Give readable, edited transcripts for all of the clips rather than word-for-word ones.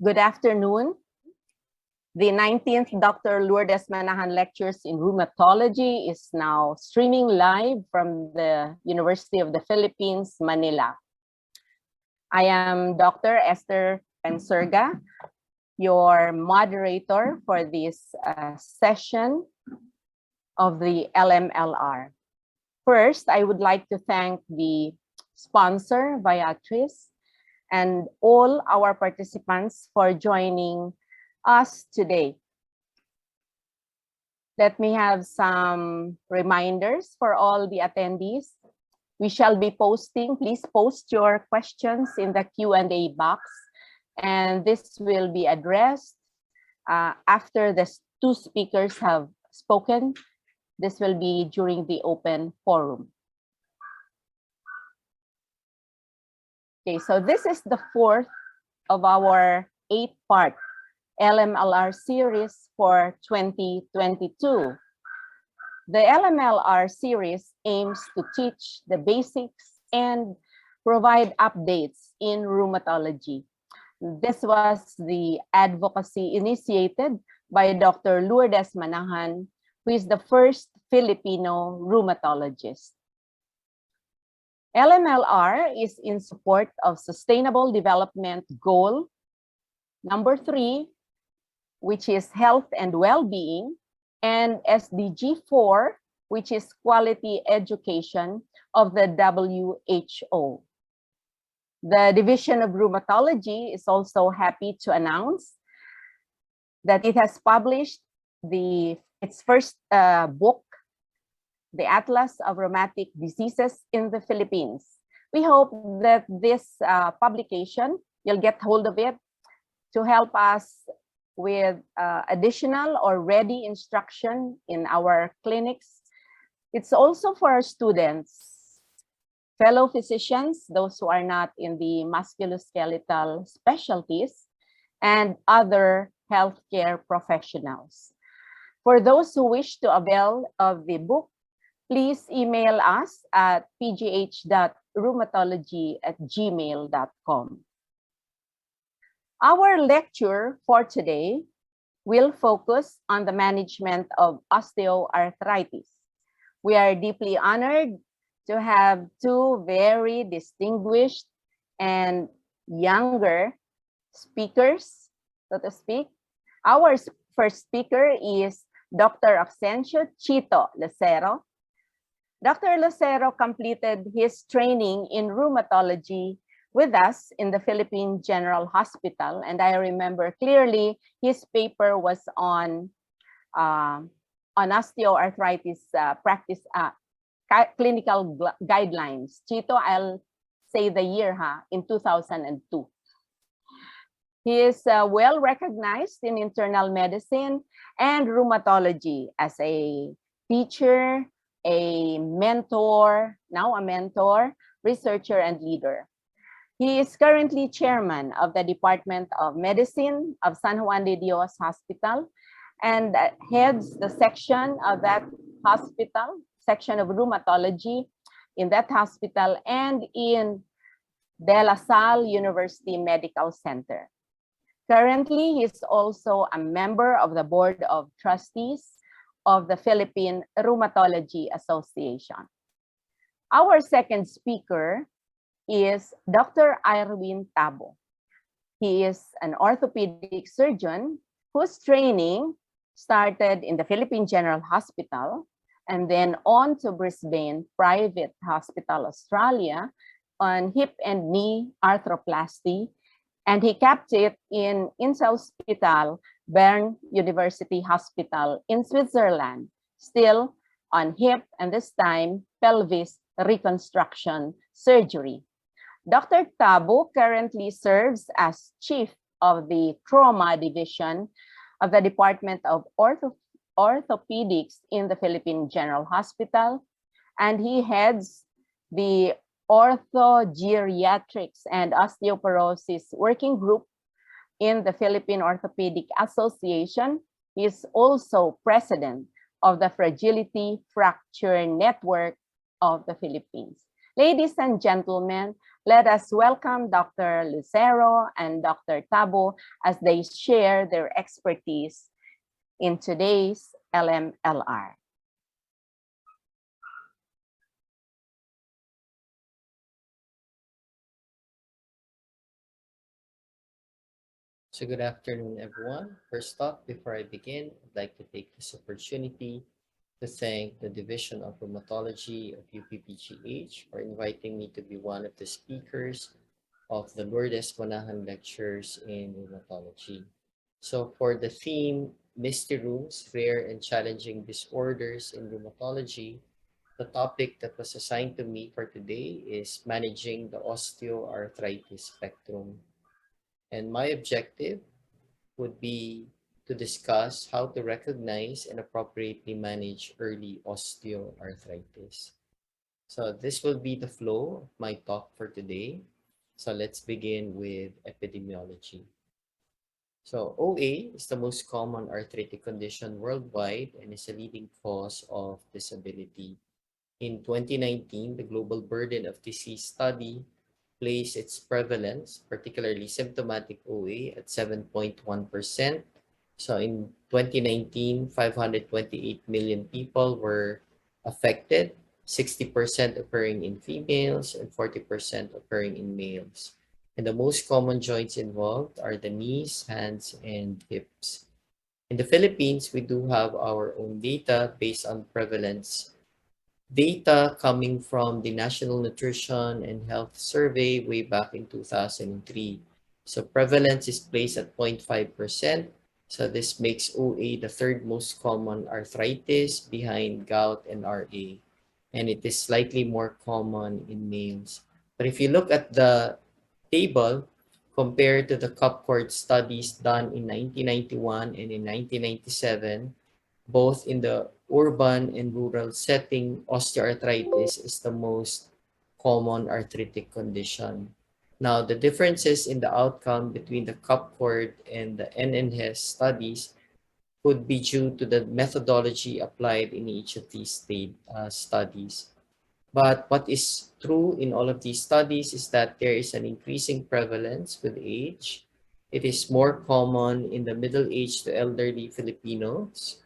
Good afternoon. The 19th Dr. Lourdes Manahan Lectures in Rheumatology is now streaming live from the University of the Philippines, Manila. I am Dr. Ester Penserga, your moderator for this session of the LMLR. First, I would like to thank the sponsor, Viatris, and all our participants for joining us today. Let me have some reminders for all the attendees. We shall be posting, please post your questions in the Q&A box, and this will be addressed after the two speakers have spoken. This will be during the open forum. Okay, so this is the fourth of our 8-part LMLR series for 2022. The LMLR series aims to teach the basics and provide updates in rheumatology. This was the advocacy initiated by Dr. Lourdes Manahan, who is the first Filipino rheumatologist. LMLR is in support of Sustainable Development Goal number 3, which is health and well-being, and SDG 4, which is quality education of the WHO. The Division of Rheumatology is also happy to announce that it has published its first book, The Atlas of Rheumatic Diseases in the Philippines. We hope that this publication, you'll get hold of it to help us with additional or ready instruction in our clinics. It's also for our students, fellow physicians, those who are not in the musculoskeletal specialties, and other healthcare professionals. For those who wish to avail of the book, please email us at pgh.rheumatology@gmail.com. Our lecture for today will focus on the management of osteoarthritis. We are deeply honored to have two very distinguished and younger speakers, so to speak. Our first speaker is Dr. Auxencio Chito Lucero. Dr. Lucero completed his training in rheumatology with us in the Philippine General Hospital, and I remember clearly his paper was on osteoarthritis practice clinical guidelines. Chito, I'll say the year, in 2002. He is well recognized in internal medicine and rheumatology as a teacher, a mentor, now a mentor, researcher, and leader. He is currently chairman of the Department of Medicine of San Juan de Dios Hospital and heads the section of that hospital, section of rheumatology in that hospital and in De La Salle University Medical Center. Currently, he is also a member of the Board of Trustees of the Philippine Rheumatology Association. Our second speaker is Dr. Irewin Tabu. He is an orthopedic surgeon whose training started in the Philippine General Hospital and then on to Brisbane Private Hospital, Australia on hip and knee arthroplasty, and he kept it in Inselspital, Bern University Hospital in Switzerland, still on hip and this time pelvis reconstruction surgery. Dr. Tabu currently serves as chief of the trauma division of the Department of Orthopedics in the Philippine General Hospital, and he heads the Orthogeriatrics and Osteoporosis Working Group in the Philippine Orthopedic Association. He is also president of the Fragility Fracture Network of the Philippines. Ladies and gentlemen, let us welcome Dr. Lucero and Dr. Tabu as they share their expertise in today's LMLR. So good afternoon, everyone. First off, before I begin, I'd like to take this opportunity to thank the Division of Rheumatology of UPPGH for inviting me to be one of the speakers of the Lourdes Manahan Lectures in Rheumatology. So for the theme, Misty Rooms, Rare and Challenging Disorders in Rheumatology, the topic that was assigned to me for today is managing the osteoarthritis spectrum. And my objective would be to discuss how to recognize and appropriately manage early osteoarthritis. So this will be the flow of my talk for today. So let's begin with epidemiology. So OA is the most common arthritic condition worldwide and is a leading cause of disability. In 2019, the Global Burden of Disease Study placed its prevalence, particularly symptomatic OA, at 7.1%. So in 2019, 528 million people were affected, 60% occurring in females and 40% occurring in males. And the most common joints involved are the knees, hands, and hips. In the Philippines, we do have our own data based on prevalence data coming from the National Nutrition and Health Survey way back in 2003. So prevalence is placed at 0.5%. So this makes OA the third most common arthritis behind gout and RA. And it is slightly more common in males. But if you look at the table compared to the Copcord studies done in 1991 and in 1997, both in the urban and rural setting, osteoarthritis is the most common arthritic condition. Now, the differences in the outcome between the Copcord and the NNHES studies could be due to the methodology applied in each of these studies. But what is true in all of these studies is that there is an increasing prevalence with age. It is more common in the middle-aged to elderly Filipinos.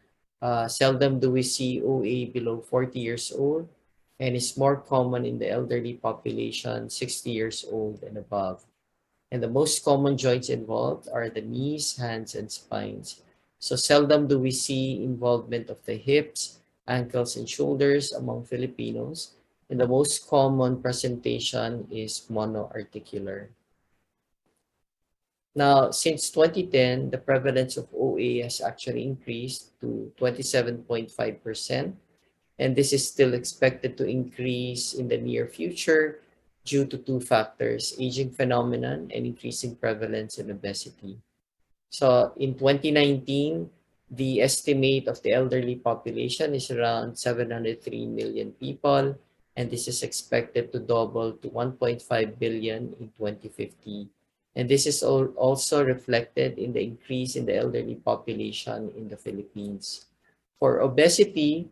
Seldom do we see OA below 40 years old, and it's more common in the elderly population, 60 years old and above. And the most common joints involved are the knees, hands, and spines. So seldom do we see involvement of the hips, ankles, and shoulders among Filipinos. And the most common presentation is monoarticular. Now, since 2010, the prevalence of OA has actually increased to 27.5%, and this is still expected to increase in the near future due to two factors, aging phenomenon and increasing prevalence in obesity. So in 2019, the estimate of the elderly population is around 703 million people, and this is expected to double to 1.5 billion in 2050. And this is also reflected in the increase in the elderly population in the Philippines. For obesity,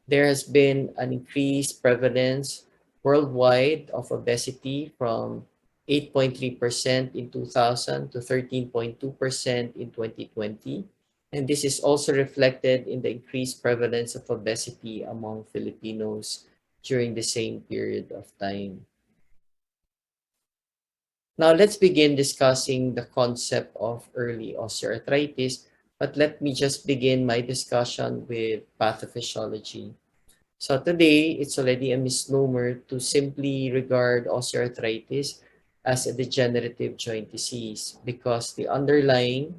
there has been an increased prevalence worldwide of obesity from 8.3% in 2000 to 13.2% in 2020. And this is also reflected in the increased prevalence of obesity among Filipinos during the same period of time. Now let's begin discussing the concept of early osteoarthritis, but let me just begin my discussion with pathophysiology. So today, it's already a misnomer to simply regard osteoarthritis as a degenerative joint disease because the underlying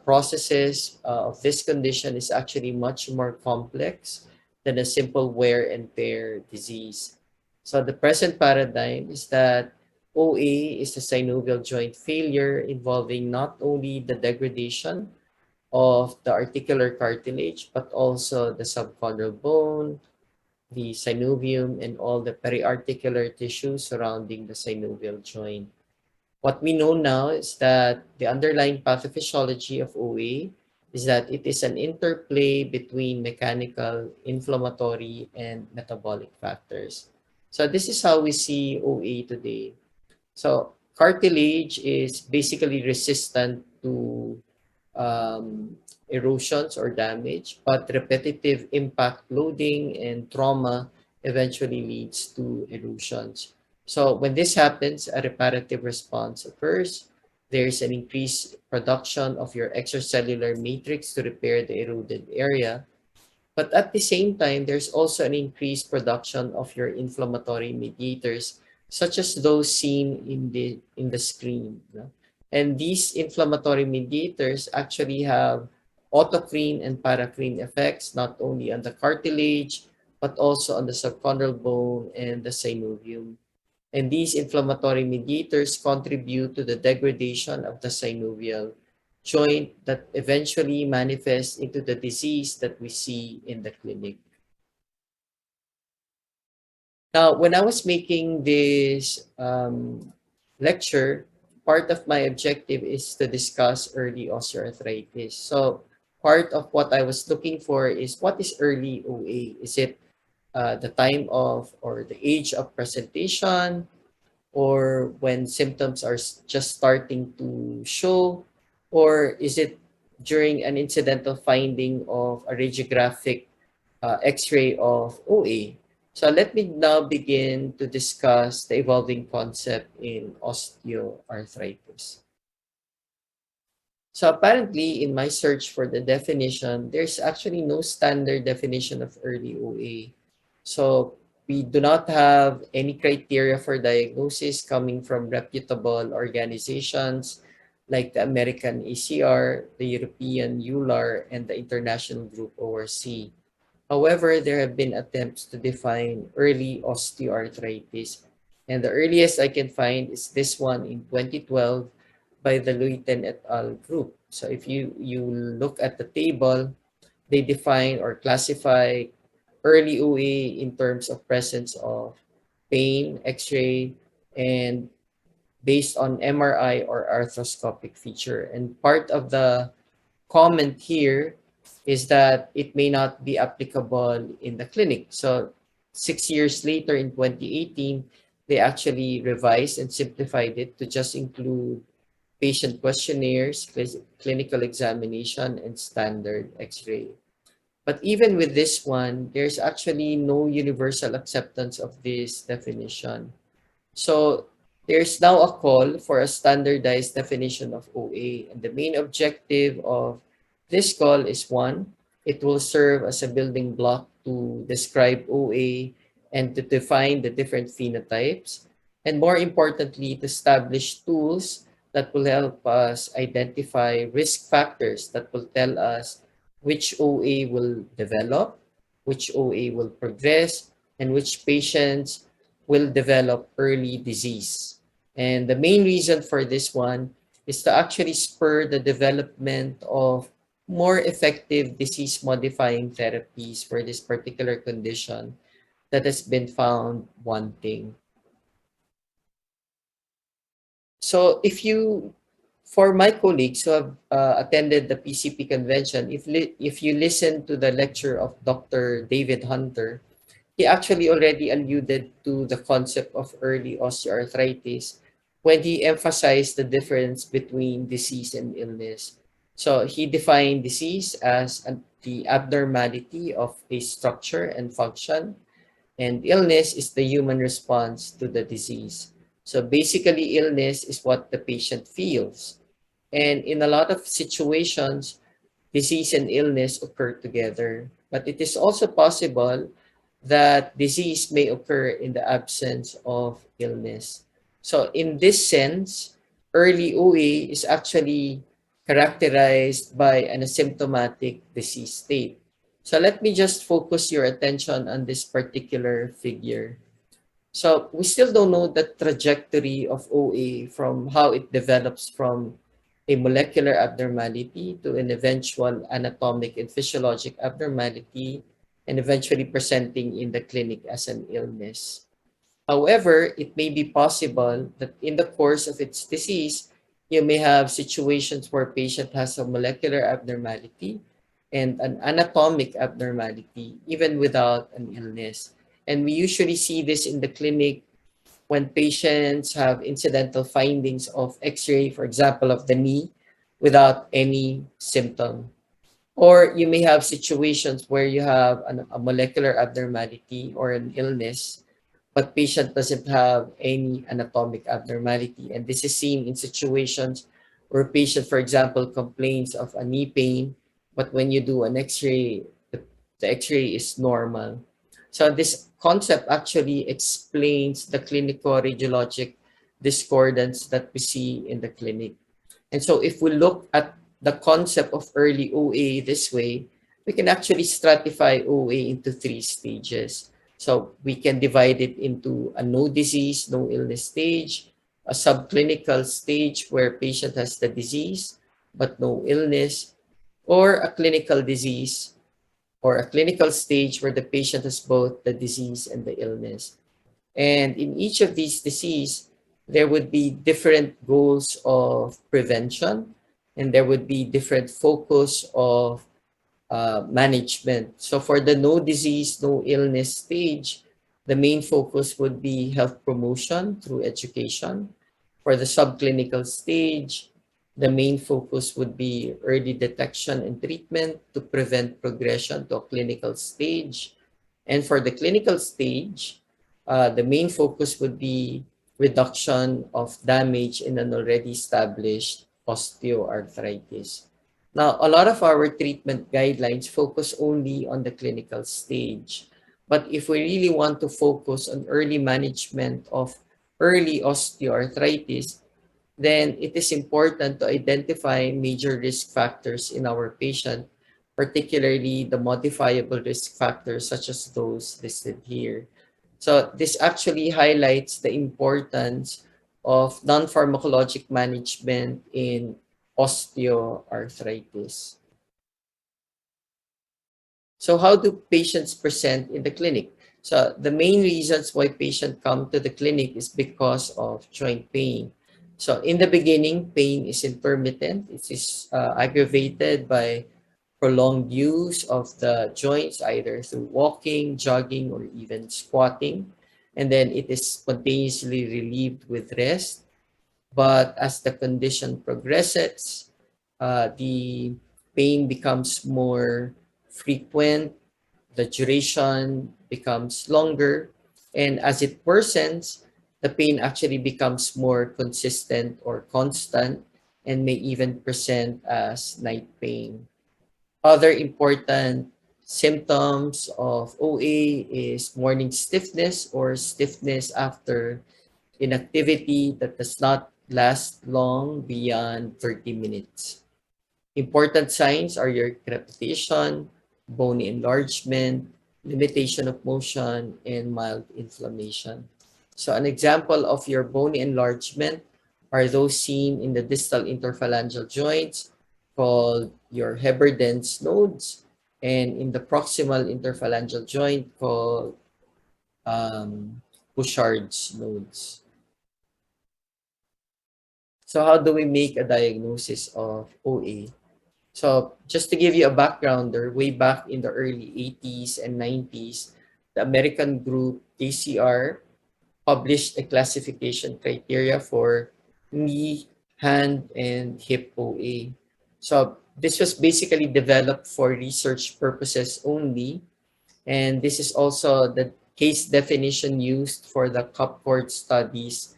processes of this condition is actually much more complex than a simple wear and tear disease. So the present paradigm is that OA is a synovial joint failure involving not only the degradation of the articular cartilage, but also the subchondral bone, the synovium, and all the periarticular tissue surrounding the synovial joint. What we know now is that the underlying pathophysiology of OA is that it is an interplay between mechanical, inflammatory, and metabolic factors. So this is how we see OA today. So cartilage is basically resistant to erosions or damage, but repetitive impact loading and trauma eventually leads to erosions. So when this happens, a reparative response occurs. There's an increased production of your extracellular matrix to repair the eroded area. But at the same time, there's also an increased production of your inflammatory mediators, such as those seen in the screen. And these inflammatory mediators actually have autocrine and paracrine effects, not only on the cartilage, but also on the subchondral bone and the synovium. And these inflammatory mediators contribute to the degradation of the synovial joint that eventually manifests into the disease that we see in the clinic. Now, when I was making this lecture, part of my objective is to discuss early osteoarthritis. So part of what I was looking for is what is early OA? Is it the time of or the age of presentation, or when symptoms are just starting to show, or is it during an incidental finding of a radiographic x-ray of OA? So let me now begin to discuss the evolving concept in osteoarthritis. So apparently, in my search for the definition, there's actually no standard definition of early OA. So we do not have any criteria for diagnosis coming from reputable organizations like the American ACR, the European EULAR, and the International Group ORC. However, there have been attempts to define early osteoarthritis, and the earliest I can find is this one in 2012 by the Luiten et al. Group. So if you look at the table, they define or classify early OA in terms of presence of pain, X-ray, and based on MRI or arthroscopic feature. And part of the comment here is that it may not be applicable in the clinic. So 6 years later in 2018, they actually revised and simplified it to just include patient questionnaires, clinical examination, and standard X-ray. But even with this one, there's actually no universal acceptance of this definition. So there's now a call for a standardized definition of OA. And the main objective of this call is one, it will serve as a building block to describe OA and to define the different phenotypes. And more importantly, to establish tools that will help us identify risk factors that will tell us which OA will develop, which OA will progress, and which patients will develop early disease. And the main reason for this one is to actually spur the development of more effective disease modifying therapies for this particular condition that has been found wanting. So for my colleagues who have attended the PCP convention, if you listen to the lecture of Dr. David Hunter, he actually already alluded to the concept of early osteoarthritis when he emphasized the difference between disease and illness. So he defined disease as the abnormality of a structure and function, and illness is the human response to the disease. So basically, illness is what the patient feels. And in a lot of situations, disease and illness occur together. But it is also possible that disease may occur in the absence of illness. So in this sense, early OA is actually characterized by an asymptomatic disease state. So let me just focus your attention on this particular figure. So we still don't know the trajectory of OA from how it develops from a molecular abnormality to an eventual anatomic and physiologic abnormality and eventually presenting in the clinic as an illness. However, it may be possible that in the course of its disease, you may have situations where patient has a molecular abnormality and an anatomic abnormality even without an illness. And we usually see this in the clinic when patients have incidental findings of X-ray, for example, of the knee without any symptom. Or you may have situations where you have a molecular abnormality or an illness, but patient doesn't have any anatomic abnormality. And this is seen in situations where patient, for example, complains of a knee pain, but when you do an X-ray, the X-ray is normal. So this concept actually explains the clinical radiologic discordance that we see in the clinic. And so if we look at the concept of early OA this way, we can actually stratify OA into 3 stages. So we can divide it into a no disease, no illness stage, a subclinical stage where patient has the disease but no illness, or a clinical disease or a clinical stage where the patient has both the disease and the illness. And in each of these diseases, there would be different goals of prevention, and there would be different focus of management. So for the no disease, no illness stage, the main focus would be health promotion through education. For the subclinical stage, the main focus would be early detection and treatment to prevent progression to a clinical stage. And for the clinical stage, the main focus would be reduction of damage in an already established osteoarthritis. Now, a lot of our treatment guidelines focus only on the clinical stage. But if we really want to focus on early management of early osteoarthritis, then it is important to identify major risk factors in our patient, particularly the modifiable risk factors such as those listed here. So this actually highlights the importance of non-pharmacologic management in osteoarthritis. So how do patients present in the clinic? So the main reasons why patients come to the clinic is because of joint pain. So in the beginning, pain is intermittent. It is aggravated by prolonged use of the joints, either through walking, jogging, or even squatting. And then it is spontaneously relieved with rest. But as the condition progresses, the pain becomes more frequent, the duration becomes longer, and as it worsens, the pain actually becomes more consistent or constant and may even present as night pain. Other important symptoms of OA is morning stiffness or stiffness after inactivity that does not last long beyond 30 minutes. Important signs are your crepitation, bony enlargement, limitation of motion, and mild inflammation. So an example of your bony enlargement are those seen in the distal interphalangeal joints called your Heberden's nodes, and in the proximal interphalangeal joint called Bouchard's nodes. So how do we make a diagnosis of OA? So just to give you a backgrounder, way back in the early 80s and 90s, the American group ACR published a classification criteria for knee, hand, and hip OA. So this was basically developed for research purposes only. And this is also the case definition used for the Copcord studies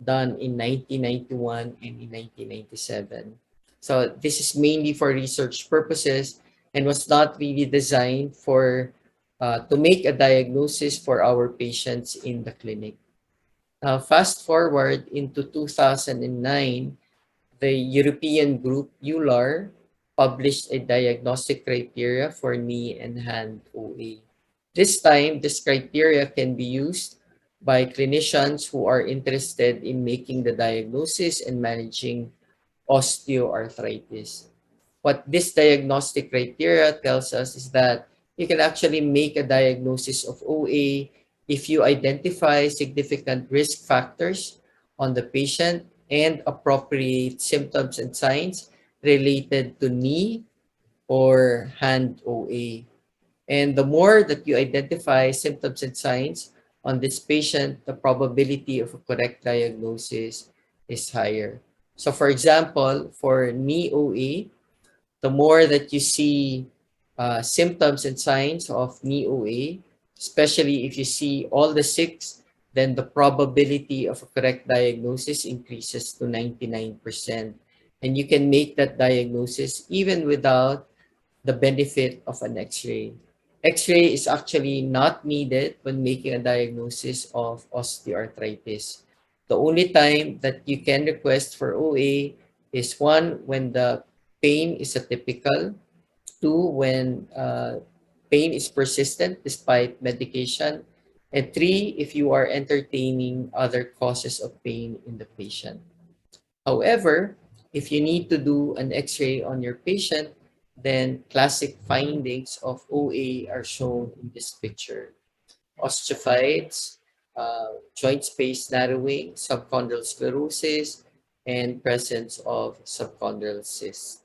done in 1991 and in 1997. So this is mainly for research purposes and was not really designed for to make a diagnosis for our patients in the clinic. Now, fast forward into 2009, the European group EULAR published a diagnostic criteria for knee and hand OA. This time, this criteria can be used by clinicians who are interested in making the diagnosis and managing osteoarthritis. What this diagnostic criteria tells us is that you can actually make a diagnosis of OA if you identify significant risk factors on the patient and appropriate symptoms and signs related to knee or hand OA. And the more that you identify symptoms and signs on this patient, the probability of a correct diagnosis is higher. So for example, for knee OA, the more that you see symptoms and signs of knee OA, especially if you see all the six, then the probability of a correct diagnosis increases to 99%. And you can make that diagnosis even without the benefit of an X-ray. X-ray is actually not needed when making a diagnosis of osteoarthritis. The only time that you can request for OA is one, when the pain is atypical, two, when pain is persistent despite medication, and three, if you are entertaining other causes of pain in the patient. However, if you need to do an X-ray on your patient, then classic findings of OA are shown in this picture. Osteophytes, joint space narrowing, subchondral sclerosis, and presence of subchondral cysts.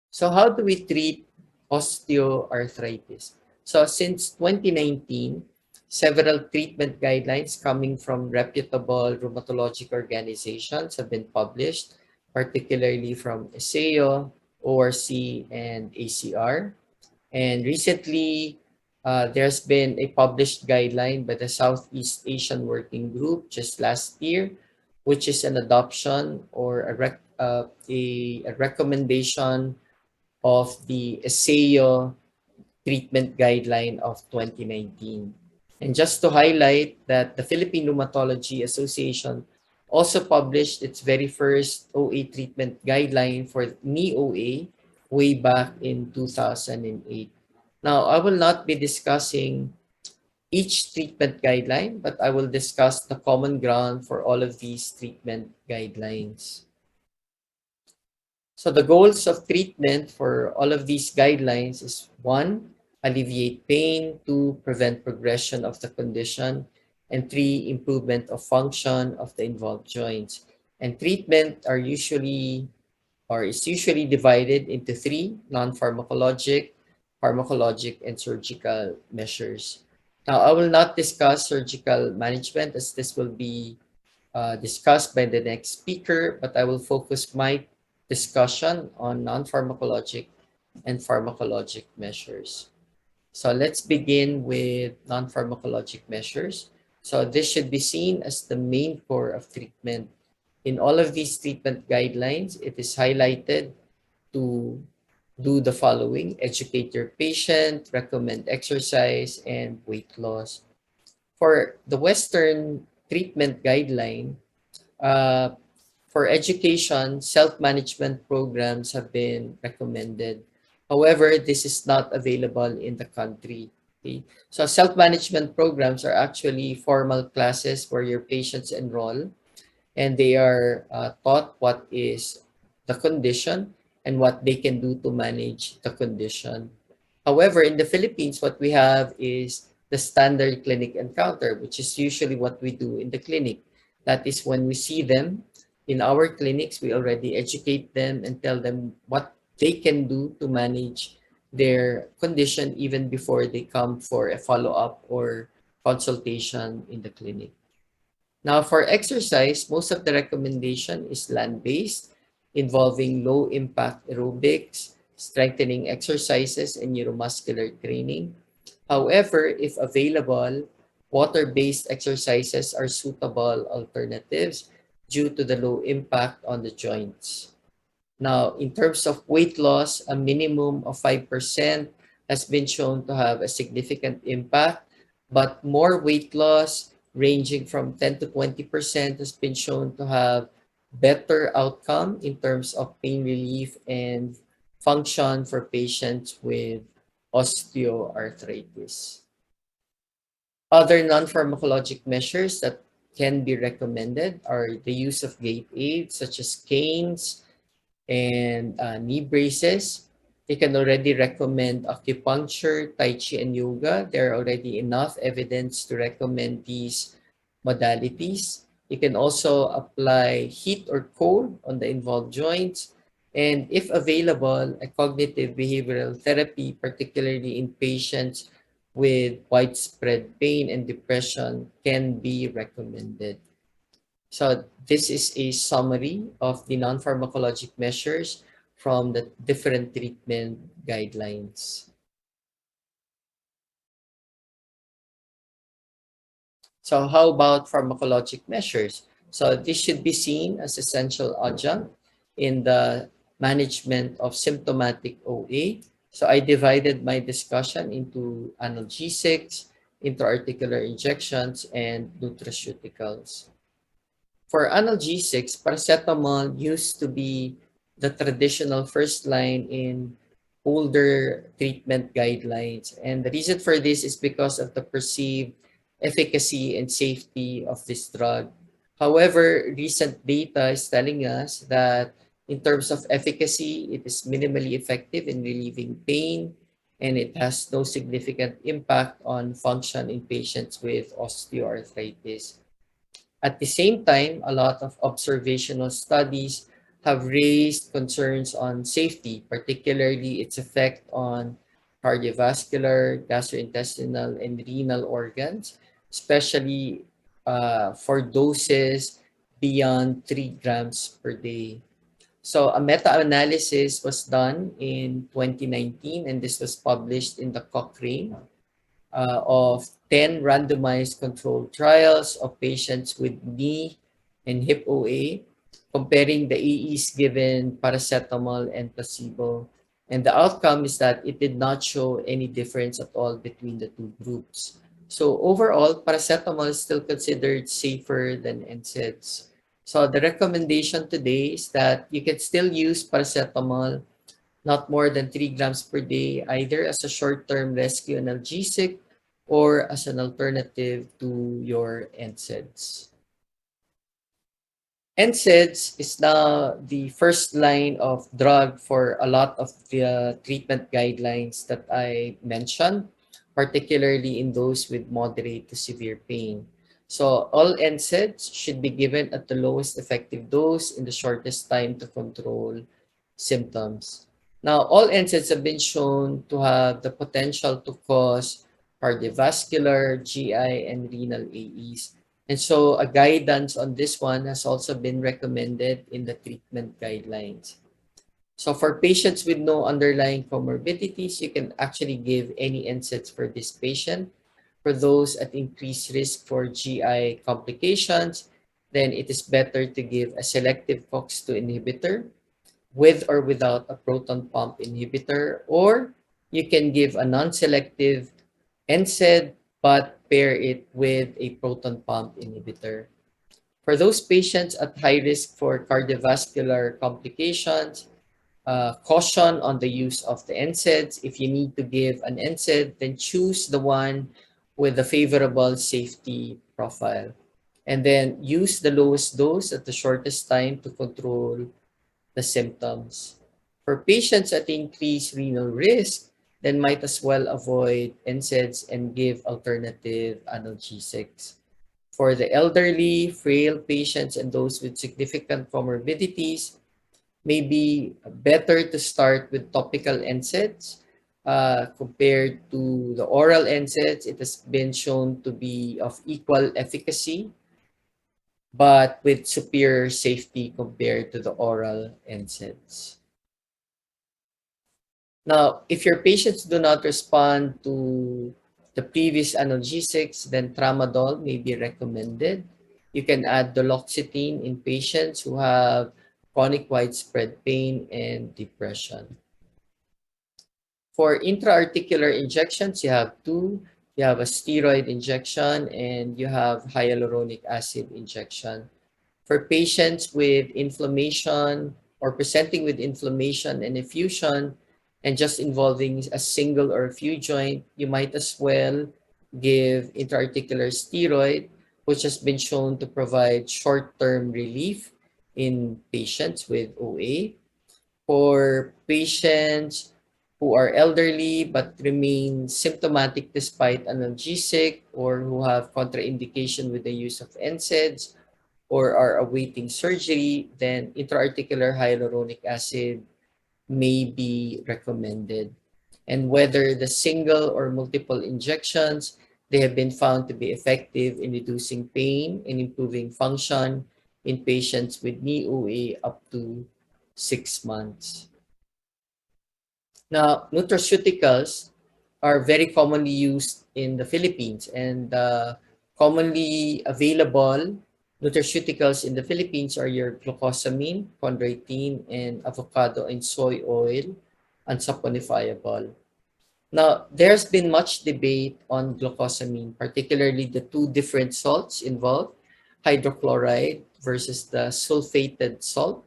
So how do we treat osteoarthritis? So since 2019, several treatment guidelines coming from reputable rheumatologic organizations have been published, particularly from Auxencio, ORC, and ACR. And recently, there's been a published guideline by the Southeast Asian Working Group just last year, which is an adoption or a recommendation of the Auxencio treatment guideline of 2019. And just to highlight that the Philippine Rheumatology Association also published its very first OA treatment guideline for knee OA way back in 2008. Now, I will not be discussing each treatment guideline, but I will discuss the common ground for all of these treatment guidelines. So the goals of treatment for all of these guidelines is one, alleviate pain, two, prevent progression of the condition, and three, improvement of function of the involved joints. And treatment are usually or is usually divided into three: non-pharmacologic, pharmacologic, and surgical measures. Now, I will not discuss surgical management as this will be discussed by the next speaker, but I will focus my discussion on non-pharmacologic and pharmacologic measures. So let's begin with non-pharmacologic measures. So this should be seen as the main core of treatment. In all of these treatment guidelines, it is highlighted to do the following: educate your patient, recommend exercise, and weight loss. For the Western treatment guideline, uh, for education, self-management programs have been recommended. However, this is not available in the country. Okay? So self-management programs are actually formal classes where your patients enroll and they are taught what is the condition and what they can do to manage the condition. However, in the Philippines, what we have is the standard clinic encounter, which is usually what we do in the clinic. That is when we see them in our clinics, we already educate them and tell them what they can do to manage their condition even before they come for a follow-up or consultation in the clinic. Now, for exercise, most of the recommendation is land-based, involving low-impact aerobics, strengthening exercises, and neuromuscular training. However, if available, water-based exercises are suitable alternatives due to the low impact on the joints. Now, in terms of weight loss, a minimum of 5% has been shown to have a significant impact, but more weight loss ranging from 10 to 20% has been shown to have better outcome in terms of pain relief and function for patients with osteoarthritis. Other non-pharmacologic measures that can be recommended are the use of gait aids such as canes and knee braces. They can already recommend acupuncture, tai chi, and yoga. There are already enough evidence to recommend these modalities. You can also apply heat or cold on the involved joints. And if available, a cognitive behavioral therapy, particularly in patients with widespread pain and depression, can be recommended. So this is a summary of the non-pharmacologic measures from the different treatment guidelines. So how about pharmacologic measures? So this should be seen as essential adjunct in the management of symptomatic OA. So I divided my discussion into analgesics, intraarticular injections, and nutraceuticals. For analgesics, paracetamol used to be the traditional first line in older treatment guidelines. And the reason for this is because of the perceived efficacy and safety of this drug. However, recent data is telling us that in terms of efficacy, it is minimally effective in relieving pain, and it has no significant impact on function in patients with osteoarthritis. At the same time, a lot of observational studies have raised concerns on safety, particularly its effect on cardiovascular, gastrointestinal, and renal organs, especially for doses beyond 3 grams per day. So a meta-analysis was done in 2019, and this was published in the Cochrane of 10 randomized controlled trials of patients with knee and hip OA, comparing the AEs given paracetamol and placebo. And the outcome is that it did not show any difference at all between the two groups. So overall, paracetamol is still considered safer than NSAIDs. So the recommendation today is that you can still use paracetamol not more than 3 grams per day, either as a short-term rescue analgesic or as an alternative to your NSAIDs. NSAIDs is now the first line of drug for a lot of the treatment guidelines that I mentioned, particularly in those with moderate to severe pain. So all NSAIDs should be given at the lowest effective dose in the shortest time to control symptoms. Now, all NSAIDs have been shown to have the potential to cause cardiovascular, GI, and renal AEs. And so a guidance on this one has also been recommended in the treatment guidelines. So for patients with no underlying comorbidities, you can actually give any NSAIDs for this patient. For those at increased risk for GI complications, then it is better to give a selective COX-2 inhibitor with or without a proton pump inhibitor, or you can give a non-selective NSAID but pair it with a proton pump inhibitor. For those patients at high risk for cardiovascular complications, caution on the use of the NSAIDs. If you need to give an NSAID, then choose the one with a favorable safety profile. And then use the lowest dose at the shortest time to control the symptoms. For patients at increased renal risk, then might as well avoid NSAIDs and give alternative analgesics. For the elderly, frail patients, and those with significant comorbidities, may be better to start with topical NSAIDs compared to the oral NSAIDs. It has been shown to be of equal efficacy, but with superior safety compared to the oral NSAIDs. Now, if your patients do not respond to the previous analgesics, then tramadol may be recommended. You can add duloxetine in patients who have chronic widespread pain and depression. For intra-articular injections, you have two. You have a steroid injection and you have hyaluronic acid injection. For patients with inflammation or presenting with inflammation and effusion and just involving a single or a few joint, you might as well give intraarticular steroid, which has been shown to provide short-term relief in patients with OA. For patients who are elderly but remain symptomatic despite analgesic or who have contraindication with the use of NSAIDs, or are awaiting surgery, then intraarticular hyaluronic acid may be recommended. And whether the single or multiple injections, they have been found to be effective in reducing pain and improving function in patients with knee OA up to 6 months. Now, nutraceuticals are very commonly used in the Philippines, and commonly available nutraceuticals in the Philippines are your glucosamine, chondroitin, and avocado and soy oil, unsaponifiable. Now, there's been much debate on glucosamine, particularly the two different salts involved, hydrochloride versus the sulfated salt.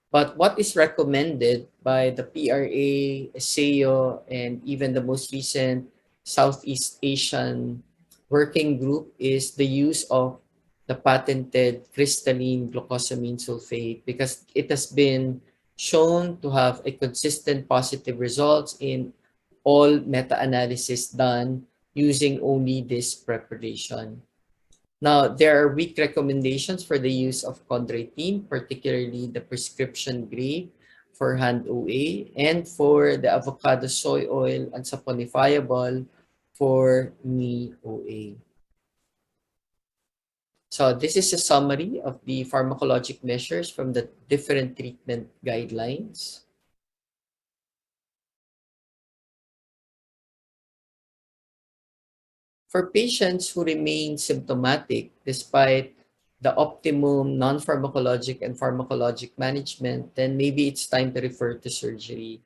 But what is recommended by the PRA, SEO, and even the most recent Southeast Asian working group is the use of the patented crystalline glucosamine sulfate, because it has been shown to have a consistent positive results in all meta-analysis done using only this preparation. Now, there are weak recommendations for the use of chondroitin, particularly the prescription grade for hand OA, and for the avocado soy oil unsaponifiable for knee OA. So this is a summary of the pharmacologic measures from the different treatment guidelines. For patients who remain symptomatic despite the optimum non-pharmacologic and pharmacologic management, then maybe it's time to refer to surgery.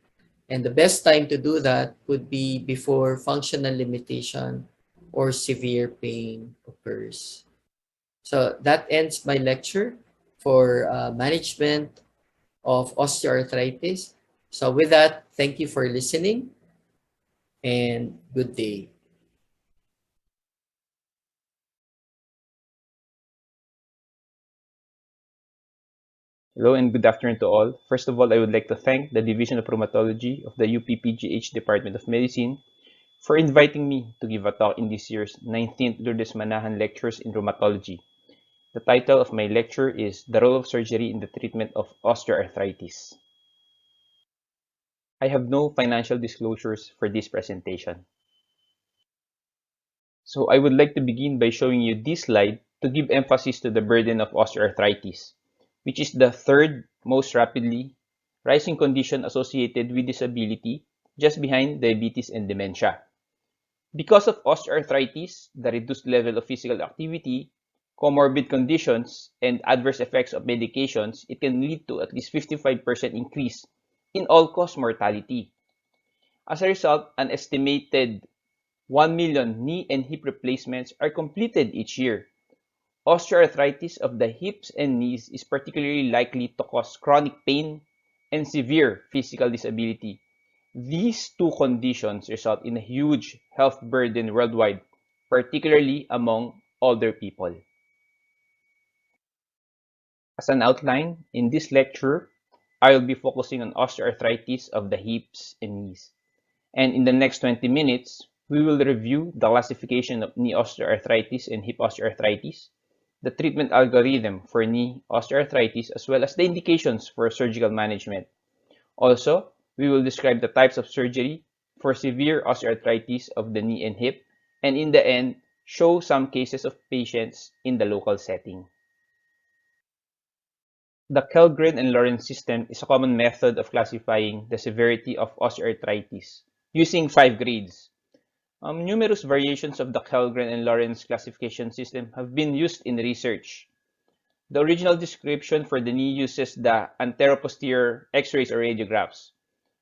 And the best time to do that would be before functional limitation or severe pain occurs. So that ends my lecture for management of osteoarthritis. So with that, thank you for listening and good day. Hello and good afternoon to all. First of all, I would like to thank the Division of Rheumatology of the UPPGH Department of Medicine for inviting me to give a talk in this year's 19th Lourdes Manahan Lectures in Rheumatology. The title of my lecture is The Role of Surgery in the Treatment of Osteoarthritis. I have no financial disclosures for this presentation. So I would like to begin by showing you this slide to give emphasis to the burden of osteoarthritis, which is the third most rapidly rising condition associated with disability, just behind diabetes and dementia. Because of osteoarthritis, the reduced level of physical activity, comorbid conditions, and adverse effects of medications, it can lead to at least 55% increase in all-cause mortality. As a result, an estimated 1 million knee and hip replacements are completed each year. Osteoarthritis of the hips and knees is particularly likely to cause chronic pain and severe physical disability. These two conditions result in a huge health burden worldwide, particularly among older people. As an outline, in this lecture, I will be focusing on osteoarthritis of the hips and knees. And in the next 20 minutes, we will review the classification of knee osteoarthritis and hip osteoarthritis, the treatment algorithm for knee osteoarthritis, as well as the indications for surgical management. Also, we will describe the types of surgery for severe osteoarthritis of the knee and hip, and in the end, show some cases of patients in the local setting. The Kellgren and Lorenz system is a common method of classifying the severity of osteoarthritis using 5 grades. Numerous variations of the Kellgren and Lorenz classification system have been used in research. The original description for the knee uses the anteroposterior X-rays or radiographs.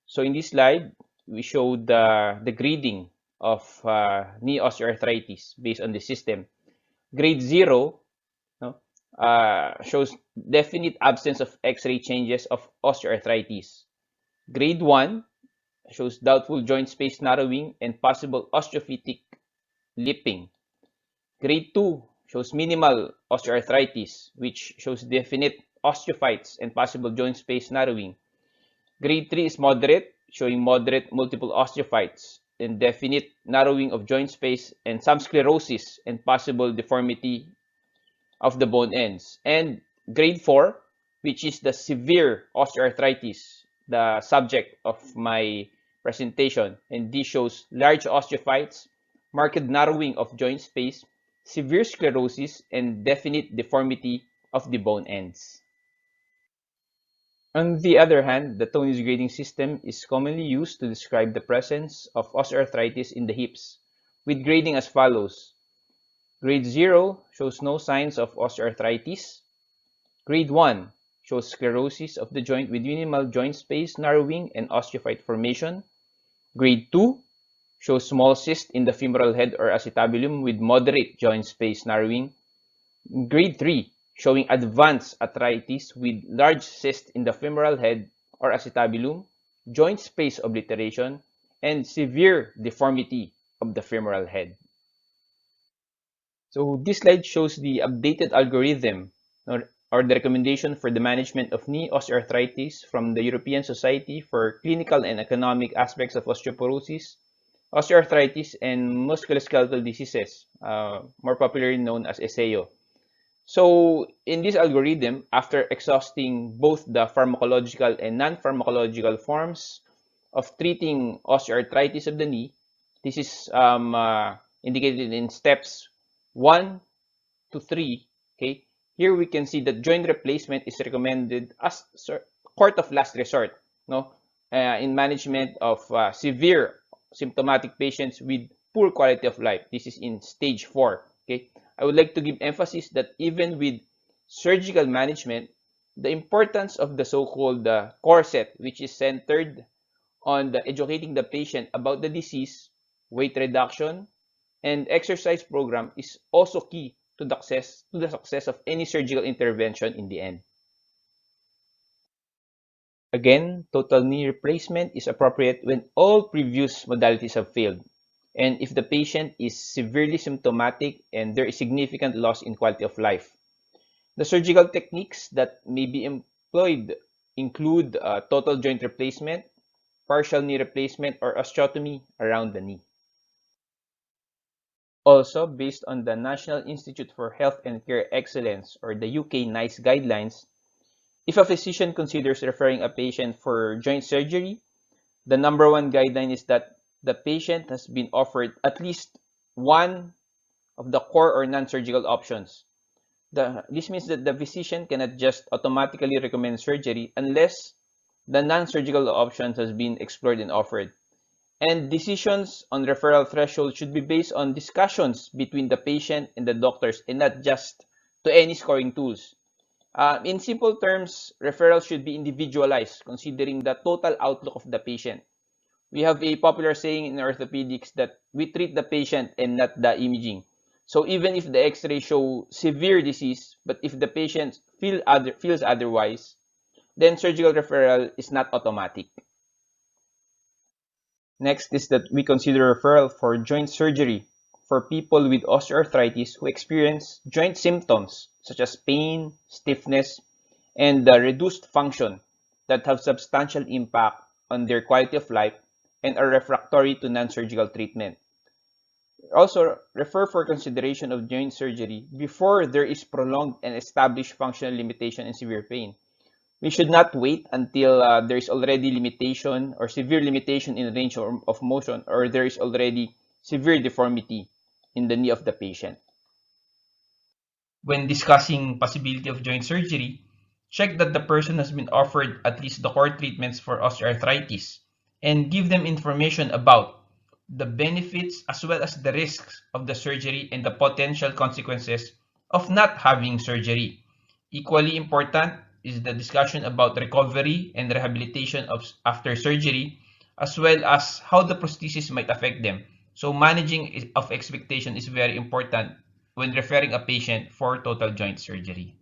So in this slide, we show the grading of knee osteoarthritis based on the system. Grade 0 shows definite absence of X-ray changes of osteoarthritis. Grade 1 shows doubtful joint space narrowing and possible osteophytic lipping. Grade 2 shows minimal osteoarthritis, which shows definite osteophytes and possible joint space narrowing. Grade 3 is moderate, showing moderate multiple osteophytes and definite narrowing of joint space and some sclerosis and possible deformity of the bone ends. And grade 4, which is the severe osteoarthritis, the subject of my presentation. And this shows large osteophytes, marked narrowing of joint space, severe sclerosis, and definite deformity of the bone ends. On the other hand, the Tony's grading system is commonly used to describe the presence of osteoarthritis in the hips, with grading as follows. Grade 0 shows no signs of osteoarthritis. Grade 1 shows sclerosis of the joint with minimal joint space narrowing and osteophyte formation. Grade 2 shows small cyst in the femoral head or acetabulum with moderate joint space narrowing. Grade 3 showing advanced arthritis with large cyst in the femoral head or acetabulum, joint space obliteration, and severe deformity of the femoral head. So this slide shows the updated algorithm or the recommendation for the management of knee osteoarthritis from the European Society for Clinical and Economic Aspects of Osteoporosis, Osteoarthritis, and Musculoskeletal Diseases, more popularly known as ESEO. So in this algorithm, after exhausting both the pharmacological and non-pharmacological forms of treating osteoarthritis of the knee, this is indicated in steps 1 to 3. Okay, here we can see that joint replacement is recommended as court of last resort, in management of severe symptomatic patients with poor quality of life. This is in stage 4. Okay, I would like to give emphasis that even with surgical management, the importance of the so-called corset, which is centered on educating the patient about the disease, weight reduction, and exercise program, is also key to the success of any surgical intervention in the end. Again, total knee replacement is appropriate when all previous modalities have failed, and if the patient is severely symptomatic and there is significant loss in quality of life. The surgical techniques that may be employed include total joint replacement, partial knee replacement, or osteotomy around the knee. Also, based on the National Institute for Health and Care Excellence, or the UK NICE guidelines, if a physician considers referring a patient for joint surgery, the number one guideline is that the patient has been offered at least one of the core or non-surgical options. This means that the physician cannot just automatically recommend surgery unless the non-surgical options has been explored and offered. And decisions on referral threshold should be based on discussions between the patient and the doctors and not just to any scoring tools. In simple terms, referral should be individualized considering the total outlook of the patient. We have a popular saying in orthopedics that we treat the patient and not the imaging. So even if the x-ray show severe disease, but if the patient feels otherwise, then surgical referral is not automatic. Next is that we consider referral for joint surgery for people with osteoarthritis who experience joint symptoms such as pain, stiffness, and reduced function that have substantial impact on their quality of life and are refractory to non-surgical treatment. Also, refer for consideration of joint surgery before there is prolonged and established functional limitation and severe pain. We should not wait until there is already limitation or severe limitation in range of motion, or there is already severe deformity in the knee of the patient. When discussing possibility of joint surgery, check that the person has been offered at least the core treatments for osteoarthritis and give them information about the benefits as well as the risks of the surgery and the potential consequences of not having surgery. Equally important is the discussion about recovery and rehabilitation after surgery, as well as how the prosthesis might affect them. So managing of expectation is very important when referring a patient for total joint surgery.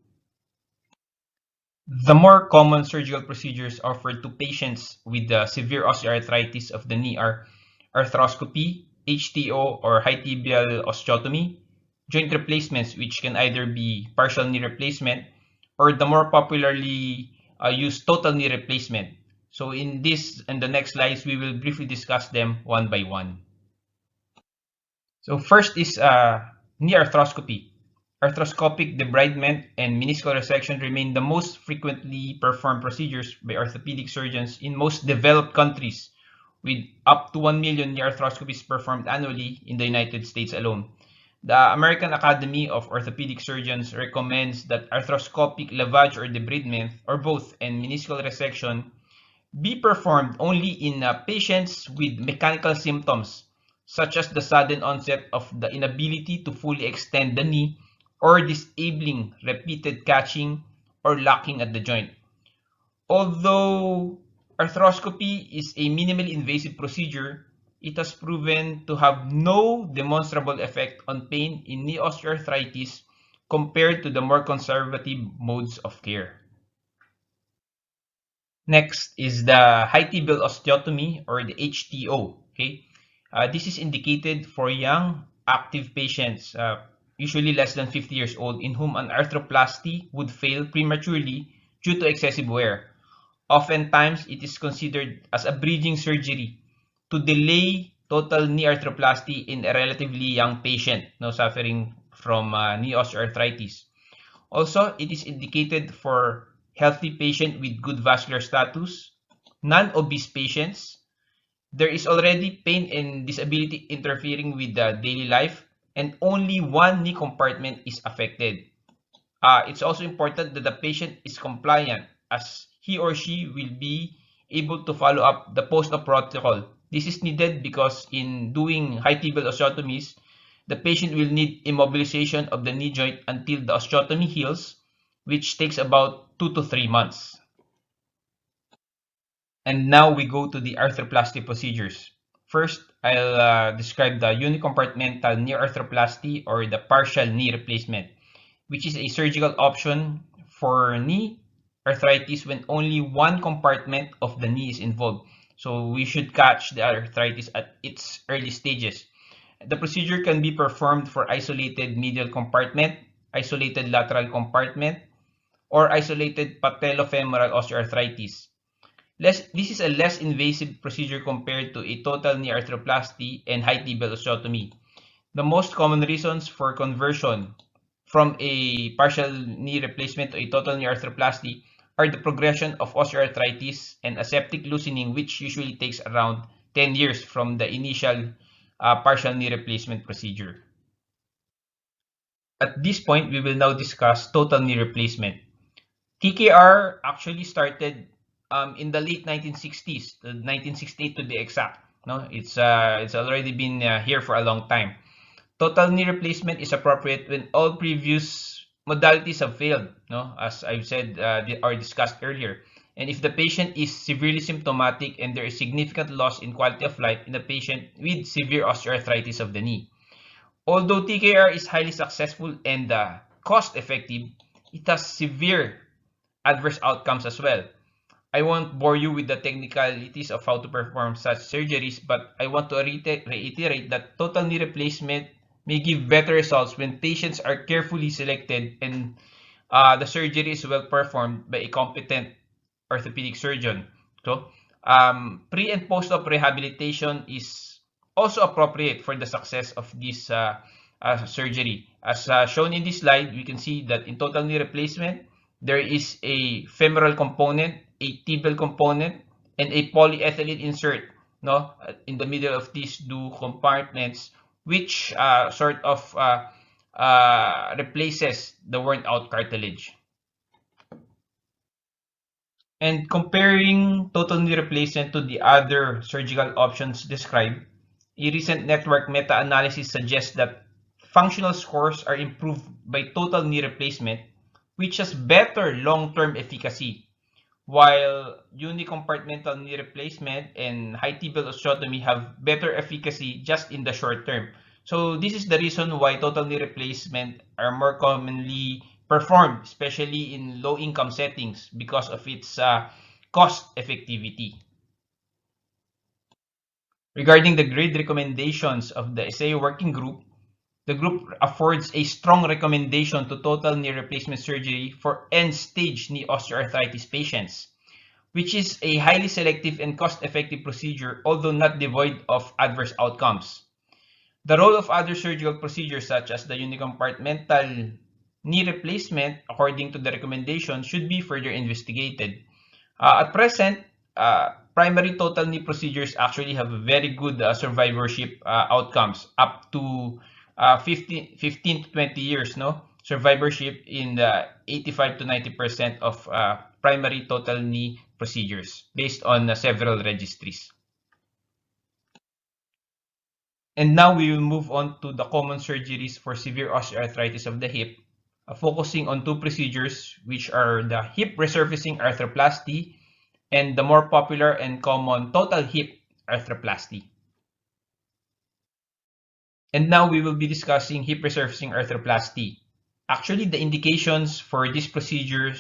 The more common surgical procedures offered to patients with severe osteoarthritis of the knee are arthroscopy, HTO or high tibial osteotomy, joint replacements, which can either be partial knee replacement or the more popularly used total knee replacement. So in this and the next slides, we will briefly discuss them one by one. So first is knee arthroscopy. arthroscopic debridement and meniscal resection remain the most frequently performed procedures by orthopedic surgeons in most developed countries, with up to 1 million knee arthroscopies performed annually in the United States alone. The American Academy of Orthopedic Surgeons recommends that arthroscopic lavage or debridement, or both, and meniscal resection be performed only in patients with mechanical symptoms, such as the sudden onset of the inability to fully extend the knee or disabling repeated catching or locking at the joint. Although arthroscopy is a minimally invasive procedure, it has proven to have no demonstrable effect on pain in knee osteoarthritis compared to the more conservative modes of care. Next is the high tibial osteotomy, or the HTO. Okay, this is indicated for young active patients, usually less than 50 years old, in whom an arthroplasty would fail prematurely due to excessive wear. Oftentimes, it is considered as a bridging surgery to delay total knee arthroplasty in a relatively young patient suffering from knee osteoarthritis. Also, it is indicated for healthy patient with good vascular status, non-obese patients. There is already pain and disability interfering with the daily life, and only one knee compartment is affected. It's also important that the patient is compliant, as he or she will be able to follow up the post-op protocol. This is needed because in doing high tibial osteotomies, the patient will need immobilization of the knee joint until the osteotomy heals, which takes about 2 to 3 months. And now we go to the arthroplasty procedures. First, I'll describe the unicompartmental knee arthroplasty, or the partial knee replacement, which is a surgical option for knee arthritis when only one compartment of the knee is involved. So we should catch the arthritis at its early stages. The procedure can be performed for isolated medial compartment, isolated lateral compartment, or isolated patellofemoral osteoarthritis. This is a less invasive procedure compared to a total knee arthroplasty and high tibial osteotomy. The most common reasons for conversion from a partial knee replacement to a total knee arthroplasty are the progression of osteoarthritis and aseptic loosening, which usually takes around 10 years from the initial partial knee replacement procedure. At this point, we will now discuss total knee replacement. TKR actually started in the late 1960s, 1968 to be exact. It's already been here for a long time. Total knee replacement is appropriate when all previous modalities have failed, as I've said or discussed earlier. And if the patient is severely symptomatic and there is significant loss in quality of life in a patient with severe osteoarthritis of the knee. Although TKR is highly successful and cost-effective, it has severe adverse outcomes as well. I won't bore you with the technicalities of how to perform such surgeries, but I want to reiterate that total knee replacement may give better results when patients are carefully selected and the surgery is well performed by a competent orthopedic surgeon. So, pre and post-op rehabilitation is also appropriate for the success of this surgery. As shown in this slide, we can see that in total knee replacement, there is a femoral component, a tibial component, and a polyethylene insert in the middle of these two compartments, which sort of replaces the worn out cartilage. And comparing total knee replacement to the other surgical options described, a recent network meta-analysis suggests that functional scores are improved by total knee replacement, which has better long-term efficacy, while unicompartmental knee replacement and high tibial osteotomy have better efficacy just in the short term. So this is the reason why total knee replacement are more commonly performed, especially in low-income settings, because of its cost effectivity. Regarding the grade recommendations of the SAO working group, the group affords a strong recommendation to total knee replacement surgery for end-stage knee osteoarthritis patients, which is a highly selective and cost-effective procedure, although not devoid of adverse outcomes. The role of other surgical procedures, such as the unicompartmental knee replacement, according to the recommendation, should be further investigated. At present, primary total knee procedures actually have very good survivorship outcomes, up to 15 to 20 years, no? Survivorship in the 85 to 90% of primary total knee procedures based on several registries. And now we will move on to the common surgeries for severe osteoarthritis of the hip, focusing on two procedures, which are the hip resurfacing arthroplasty and the more popular and common total hip arthroplasty. And now we will be discussing hip resurfacing arthroplasty. Actually, the indications for this procedure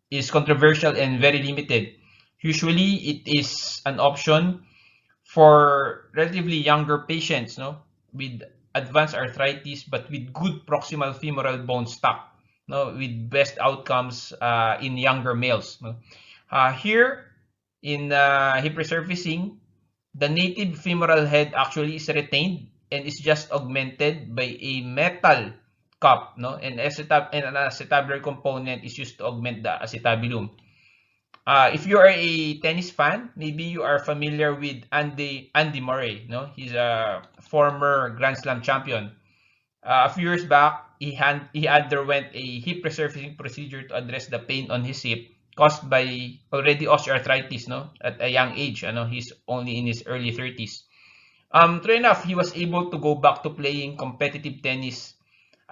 is controversial and very limited. Usually, it is an option for relatively younger patients, no, with advanced arthritis, but with good proximal femoral bone stock, no, with best outcomes in younger males. No. Here in hip resurfacing, the native femoral head actually is retained and is just augmented by a metal cup, no, and an acetabular component is used to augment the acetabulum. If you are a tennis fan, maybe you are familiar with Andy Murray, no? He's a former Grand Slam champion. A few years back, he underwent a hip resurfacing procedure to address the pain on his hip caused by already osteoarthritis, no? At a young age, he's only in his early 30s. True enough, he was able to go back to playing competitive tennis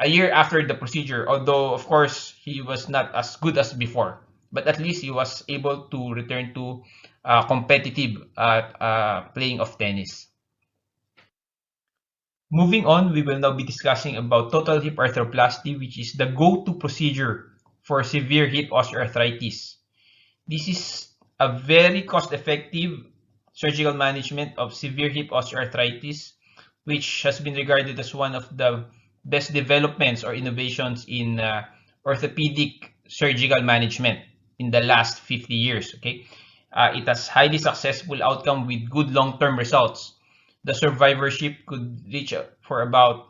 a year after the procedure, although of course he was not as good as before. But at least he was able to return to competitive playing of tennis. Moving on, we will now be discussing about total hip arthroplasty, which is the go-to procedure for severe hip osteoarthritis. This is a very cost-effective surgical management of severe hip osteoarthritis, which has been regarded as one of the best developments or innovations in orthopedic surgical management in the last 50 years. Okay, it has highly successful outcome with good long-term results. The survivorship could reach for about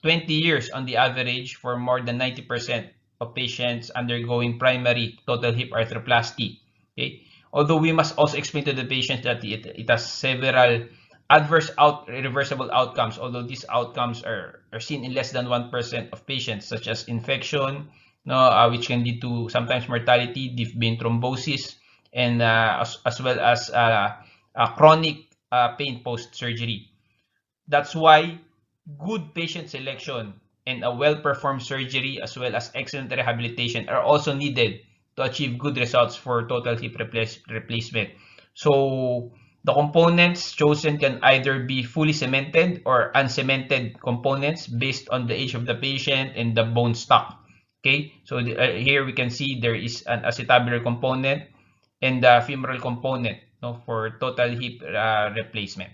20 years on the average for more than 90% of patients undergoing primary total hip arthroplasty. Okay, although we must also explain to the patients that it has several adverse reversible outcomes, although these outcomes are seen in less than 1% of patients, such as infection, no, which can lead to sometimes mortality, deep vein thrombosis, and as well as chronic pain post-surgery. That's why good patient selection and a well-performed surgery as well as excellent rehabilitation are also needed to achieve good results for total hip replacement. So the components chosen can either be fully cemented or uncemented components based on the age of the patient and the bone stock. Okay, so here we can see there is an acetabular component and the femoral component, no, for total hip replacement.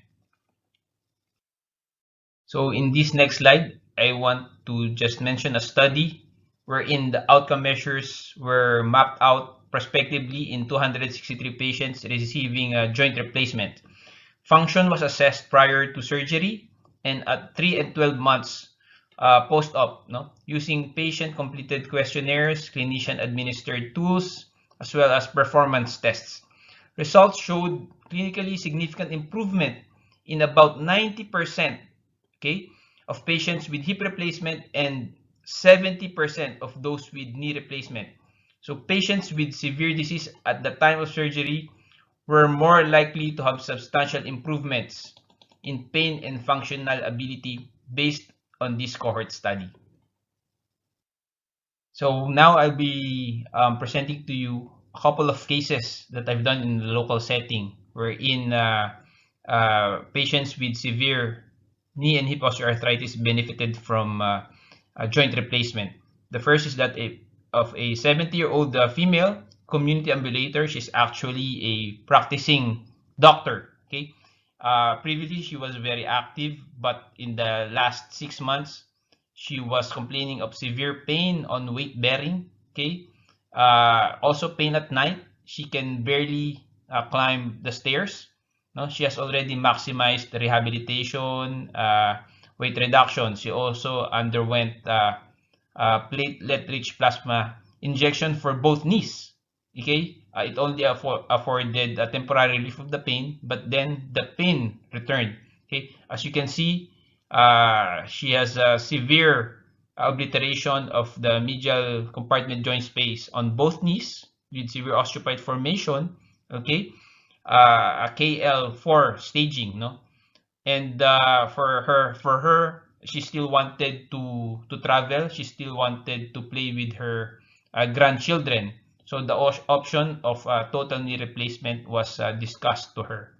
So in this next slide, I want to just mention a study wherein the outcome measures were mapped out prospectively in 263 patients receiving a joint replacement. Function was assessed prior to surgery and at 3 and 12 months post-op, no, using patient-completed questionnaires, clinician-administered tools, as well as performance tests. Results showed clinically significant improvement in about 90%, okay, of patients with hip replacement and 70% of those with knee replacement. So patients with severe disease at the time of surgery were more likely to have substantial improvements in pain and functional ability based on this cohort study. So now I'll be presenting to you a couple of cases that I've done in the local setting wherein patients with severe knee and hip osteoarthritis benefited from a joint replacement. The first is that of a 70-year-old female community ambulator. She's actually a practicing doctor. Okay, previously she was very active, but in the last 6 months she was complaining of severe pain on weight bearing. Okay, also pain at night. She can barely climb the stairs. No, she has already maximized the rehabilitation, weight reduction. She also underwent platelet-rich plasma injection for both knees. Okay, it only afforded a temporary relief of the pain, but then the pain returned. Okay, as you can see, she has a severe obliteration of the medial compartment joint space on both knees with severe osteophyte formation. Okay, a KL4 staging, no, and for her, she still wanted to travel. She still wanted to play with her grandchildren. So the option of total knee replacement was discussed to her.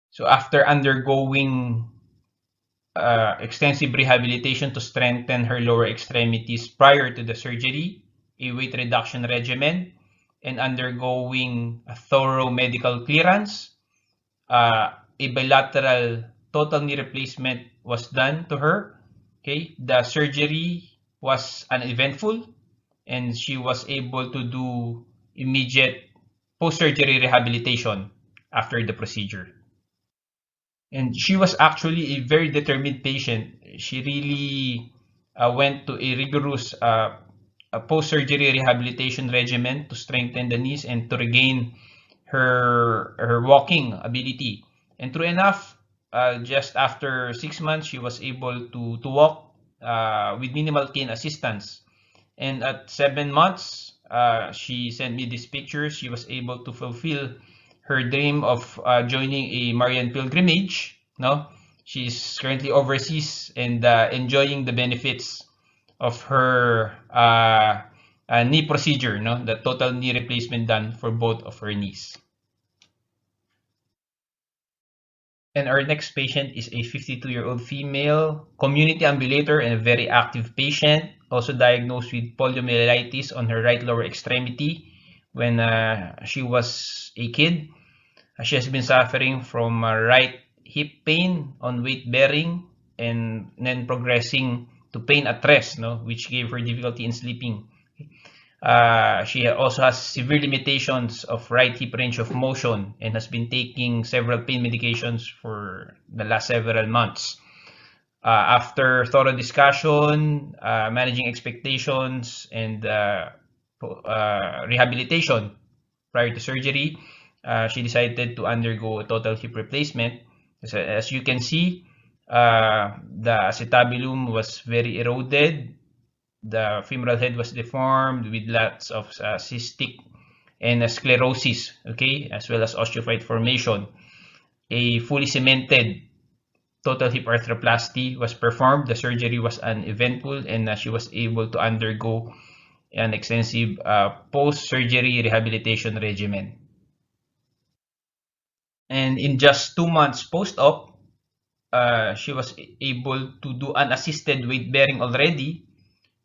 So after undergoing extensive rehabilitation to strengthen her lower extremities prior to the surgery, a weight reduction regimen, and undergoing a thorough medical clearance, a bilateral total knee replacement was done to her. Okay, the surgery was uneventful, and she was able to do immediate post-surgery rehabilitation after the procedure. And she was actually a very determined patient. She really went to a rigorous a post-surgery rehabilitation regimen to strengthen the knees and to regain her walking ability. And true enough, just after 6 months, she was able to walk with minimal cane assistance. And at 7 months, she sent me these pictures. She was able to fulfill her dream of joining a Marian pilgrimage. No, she's currently overseas and enjoying the benefits of her knee procedure. No, the total knee replacement done for both of her knees. And our next patient is a 52-year-old female community ambulator and a very active patient, also diagnosed with poliomyelitis on her right lower extremity when she was a kid. She has been suffering from right hip pain on weight bearing and then progressing to pain at rest, no, which gave her difficulty in sleeping. She also has severe limitations of right hip range of motion and has been taking several pain medications for the last several months. After thorough discussion, managing expectations, and rehabilitation prior to surgery, she decided to undergo a total hip replacement. As you can see, the acetabulum was very eroded. The femoral head was deformed with lots of cystic and sclerosis, okay, as well as osteophyte formation. A fully cemented total hip arthroplasty was performed. The surgery was uneventful, and she was able to undergo an extensive post-surgery rehabilitation regimen. And in just 2 months post-op, she was able to do unassisted weight bearing already.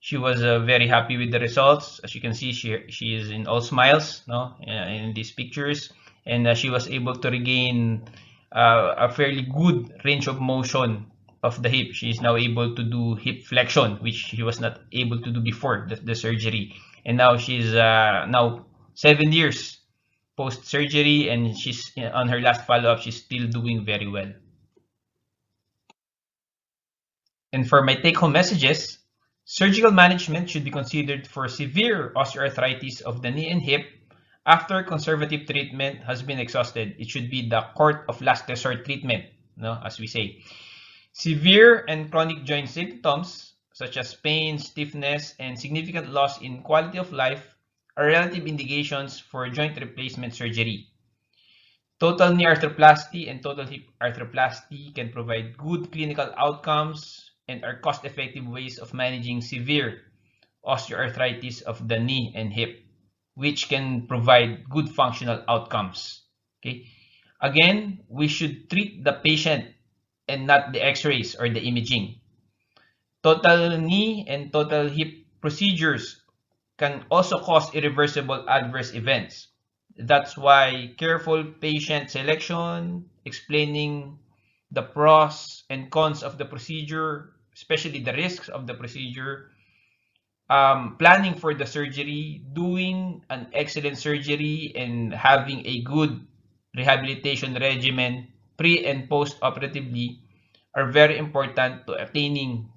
She was very happy with the results. As you can see, she is in all smiles, no, in these pictures, and she was able to regain a fairly good range of motion of the hip. She is now able to do hip flexion, which she was not able to do before the surgery. And now she's now 7 years post surgery, and she's on her last follow-up. She's still doing very well. And for my take-home messages, surgical management should be considered for severe osteoarthritis of the knee and hip after conservative treatment has been exhausted. It should be the court of last resort treatment, no, as we say. Severe and chronic joint symptoms such as pain, stiffness, and significant loss in quality of life are relative indications for joint replacement surgery. Total knee arthroplasty and total hip arthroplasty can provide good clinical outcomes and are cost-effective ways of managing severe osteoarthritis of the knee and hip, which can provide good functional outcomes. Okay. Again, we should treat the patient and not the x-rays or the imaging. Total knee and total hip procedures can also cause irreversible adverse events. That's why careful patient selection, explaining the pros and cons of the procedure, especially the risks of the procedure, planning for the surgery, doing an excellent surgery, and having a good rehabilitation regimen pre and post operatively are very important to attaining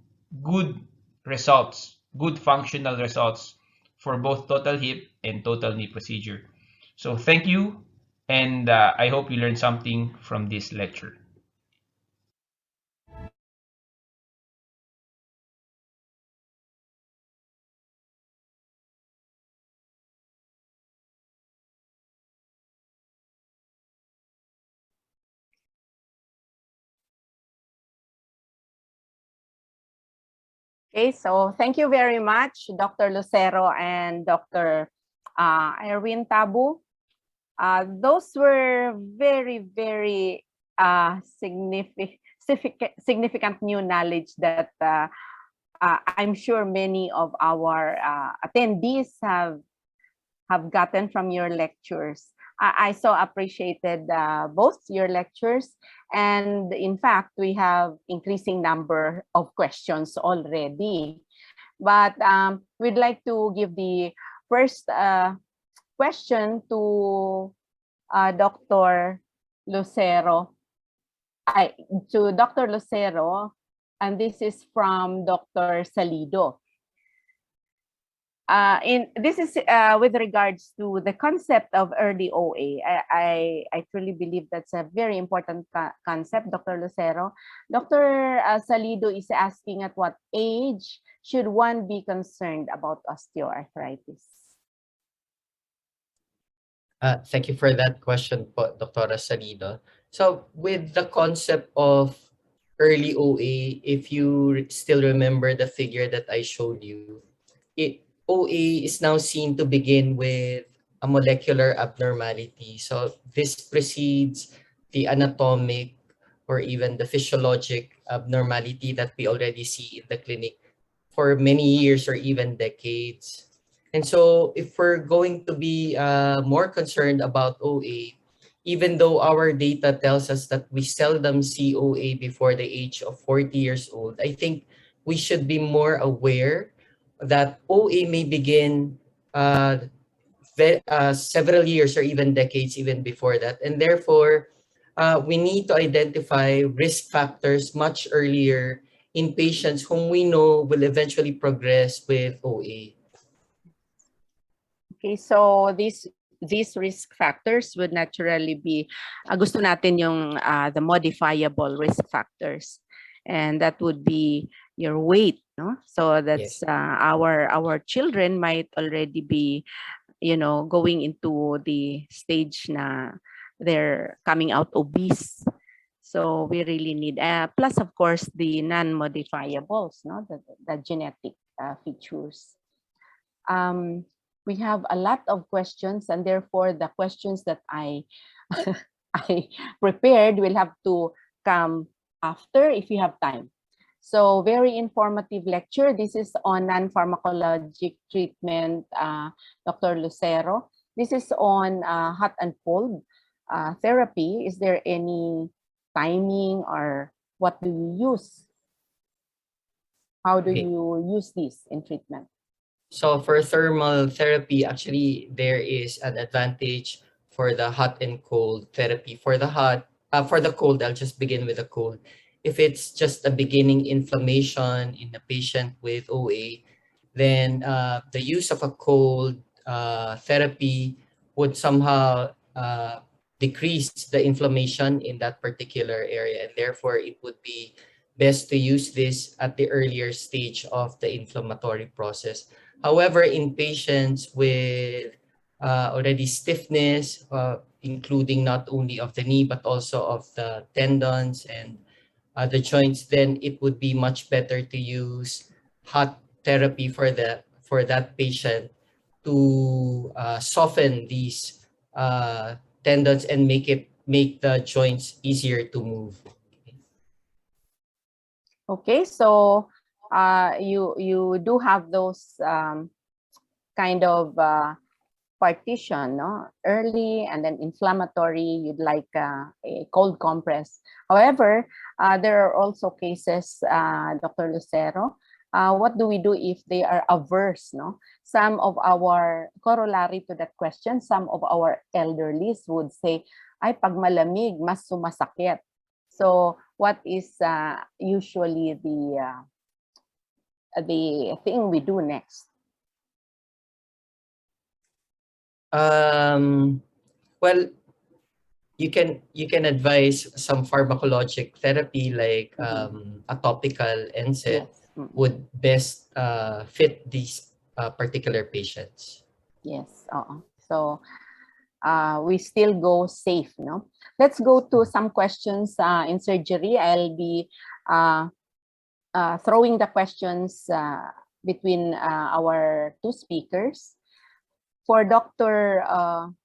good results, good functional results for both total hip and total knee procedure. So thank you, and I hope you learned something from this lecture. Okay, so thank you very much, Dr. Lucero and Dr. Irewin Tabu. Those were very, very significant new knowledge that I'm sure many of our attendees have gotten from your lectures. I so appreciated both your lectures, and in fact, we have increasing number of questions already. But we'd like to give the first question to Dr. Lucero. To Dr. Lucero, and this is from Dr. Salido. This is with regards to the concept of early OA. I truly believe that's a very important concept, Dr. Lucero. Dr. Salido is asking, at what age should one be concerned about osteoarthritis? Thank you for that question, Dr. Salido. So with the concept of early OA, if you still remember the figure that I showed you, OA is now seen to begin with a molecular abnormality. So this precedes the anatomic or even the physiologic abnormality that we already see in the clinic for many years or even decades. And so if we're going to be more concerned about OA, even though our data tells us that we seldom see OA before the age of 40 years old, I think we should be more aware that OA may begin several years or even decades even before that. And therefore, we need to identify risk factors much earlier in patients whom we know will eventually progress with OA. Okay, so these risk factors would naturally be, gusto natin yung the modifiable risk factors, and that would be your weight, no? So that's Yes. Our children might already be, going into the stage na they're coming out obese. So we really need, plus of course the non-modifiables, no, the genetic features. We have a lot of questions, and therefore the questions that I I prepared will have to come after if you have time. So very informative lecture. This is on non-pharmacologic treatment, Dr. Lucero. This is on hot and cold therapy. Is there any timing, or what do you use? How do you use this in treatment? So for thermal therapy, actually, there is an advantage for the hot and cold therapy. For the cold, I'll just begin with the cold. If it's just a beginning inflammation in the patient with OA, then the use of a cold therapy would somehow decrease the inflammation in that particular area. And therefore, it would be best to use this at the earlier stage of the inflammatory process. However, in patients with already stiffness, including not only of the knee, but also of the tendons and the joints, then it would be much better to use hot therapy for that patient to soften these tendons and make the joints easier to move. Okay, so you do have those kind of partition, no? Early and then inflammatory. You'd like a cold compress. However, there are also cases, Dr. Lucero. What do we do if they are averse? No, some of our corollary to that question, some of our elderlies would say, "Ay, pag malamig, mas sumasakit." So, what is usually the thing we do next? Well, you can advise some pharmacologic therapy like a topical NSAID Yes. would best fit these particular patients. Yes. So we still go safe, no? Let's go to some questions in surgery. I'll be throwing the questions between our two speakers. For Dr.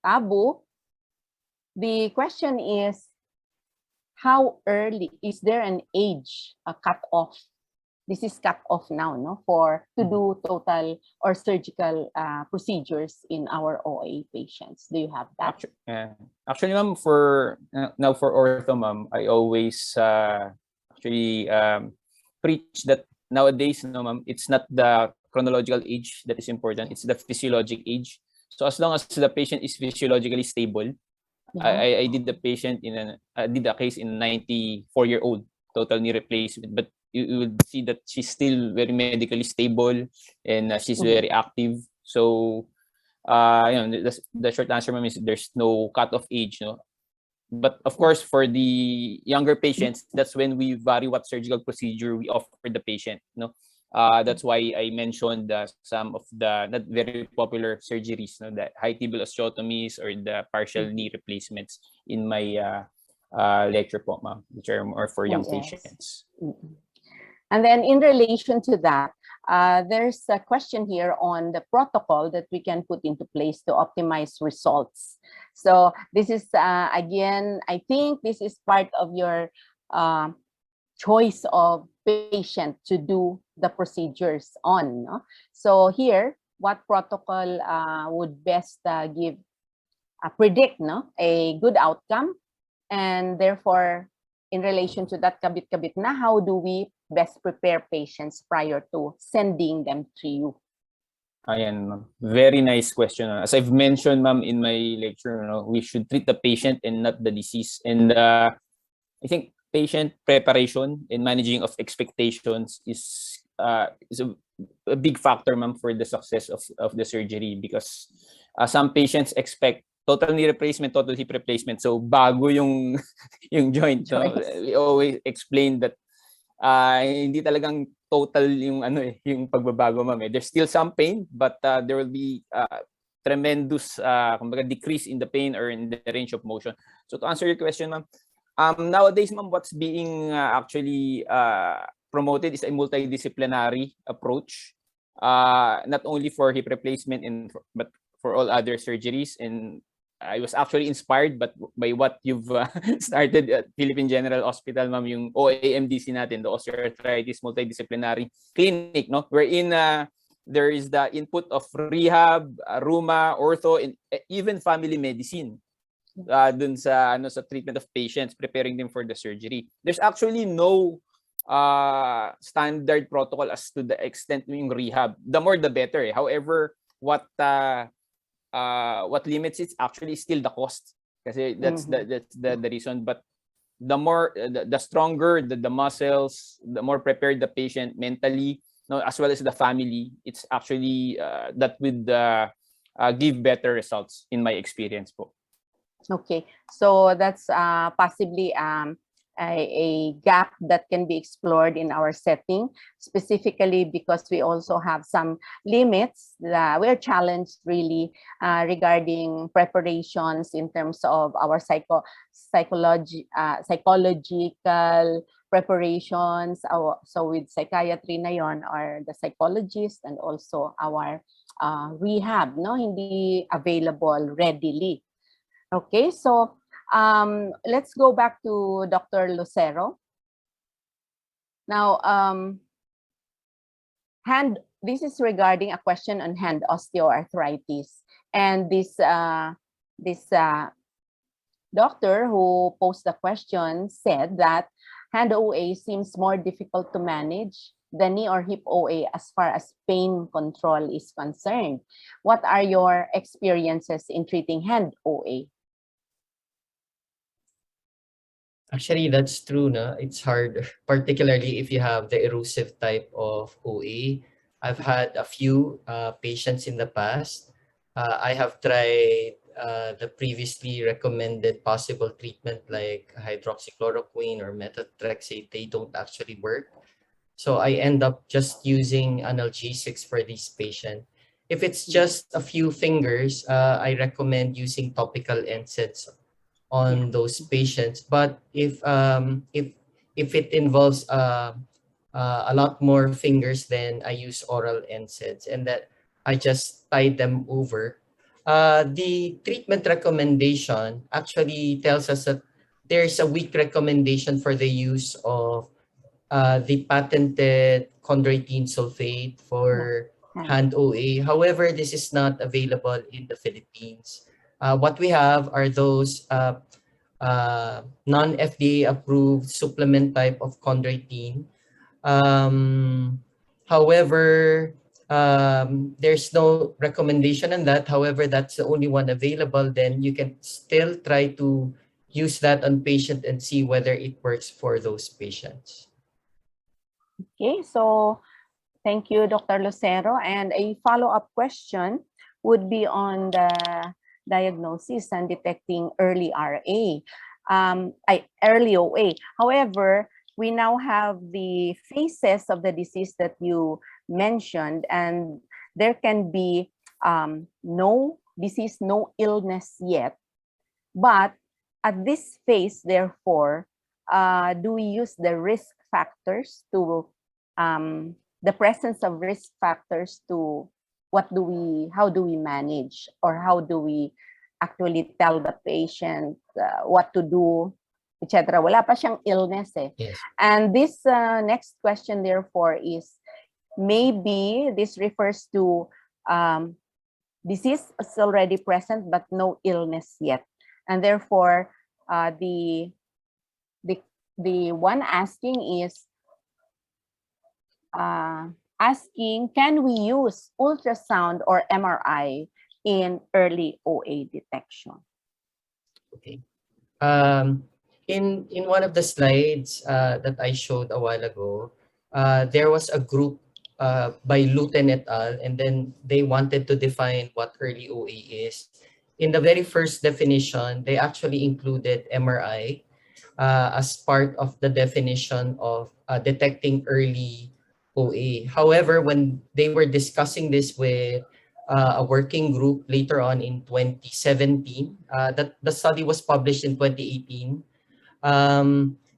Tabu, the question is, how early, is there an age cut-off? This is cut off now, no, to do total or surgical procedures in our OA patients. Do you have that? Actually, ma'am, for now for ortho, ma'am, I always actually preach that nowadays, no, ma'am, it's not the chronological age that is important; it's the physiologic age. So as long as the patient is physiologically stable, I did the patient did a case in 94-year-old total knee replacement, but you will see that she's still very medically stable and she's very active. So, the short answer, ma'am, is there's no cutoff age, no. But of course, for the younger patients, that's when we vary what surgical procedure we offer the patient, no. That's why I mentioned some of the not very popular surgeries, no, the high tibial osteotomies or the partial knee replacements in my lecture po, ma'am, which are more for young patients. And then in relation to that, there's a question here on the protocol that we can put into place to optimize results. So this is, again, I think this is part of your choice of patient to do the procedures on. No? So here, what protocol would best predict, no, a good outcome? And therefore, in relation to that kabit-kabit na, how do we best prepare patients prior to sending them to you? Ayan, ma'am. Very nice question. As I've mentioned, ma'am, in my lecture, we should treat the patient and not the disease. And I think patient preparation and managing of expectations is a big factor, ma'am, for the success of the surgery, because some patients expect total knee replacement, total hip replacement. So bago yung joint. No? We always explain that hindi talagang total yung yung pagbabago, ma'am. There's still some pain, but there will be tremendous decrease in the pain or in the range of motion. So to answer your question, ma'am, nowadays, ma'am, what's being actually promoted is a multidisciplinary approach, not only for hip replacement but for all other surgeries. And I was actually inspired by what you've started at Philippine General Hospital, ma'am, yung OAMDC natin, the Osteoarthritis Multidisciplinary Clinic, no? Wherein there is the input of rehab, rheuma, ortho, and even family medicine dun sa treatment of patients, preparing them for the surgery. There's actually no standard protocol as to the extent yung rehab. The more the better. However, what limits it actually still the cost, kasi that's the reason. But the more the stronger the muscles, the more prepared the patient mentally, as well as the family, it's actually that would give better results in my experience po. Okay, so that's possibly a gap that can be explored in our setting, specifically because we also have some limits that we're challenged really regarding preparations in terms of our psychological preparations. So with psychiatry na yon, are the psychologists and also our rehab, no, hindi available readily. Okay, so let's go back to Dr. Lucero. Now, this is regarding a question on hand osteoarthritis. And this doctor who posed the question said that hand OA seems more difficult to manage than knee or hip OA as far as pain control is concerned. What are your experiences in treating hand OA? Actually, that's true, no? It's hard, particularly if you have the erosive type of OA. I've had a few patients in the past. I have tried the previously recommended possible treatment like hydroxychloroquine or methotrexate. They don't actually work. So I end up just using analgesics for these patients. If it's just a few fingers, I recommend using topical NSAIDs Yeah. on those patients. But if it involves a lot more fingers, then I use oral NSAIDs, and that I just tie them over. The treatment recommendation actually tells us that there's a weak recommendation for the use of the patented chondroitin sulfate Yeah. for And hand OA. However, this is not available in the Philippines. What we have are those non-FDA approved supplement type of chondroitin. Um, However, there's no recommendation on that. However, that's the only one available. Then you can still try to use that on patient and see whether it works for those patients. okay, so thank you, Dr. Lucero. And a follow-up question would be on the diagnosis and detecting early RA, early OA. However, we now have the phases of the disease that you mentioned, and there can be no disease, no illness yet. But at this phase, therefore, do we use the risk factors to the presence of risk factors to how do we manage, or how do we actually tell the patient what to do, etc. Wala pa siyang illness eh. Yes. And this next question therefore is, maybe this refers to disease is already present but no illness yet. And therefore, the one asking is asking, can we use ultrasound or MRI in early OA detection? Okay. In one of the slides that I showed a while ago, there was a group by Luten et al., and then they wanted to define what early OA is. In the very first definition, they actually included MRI as part of the definition of detecting early OA. However, when they were discussing this with a working group later on in 2017, that the study was published in 2018.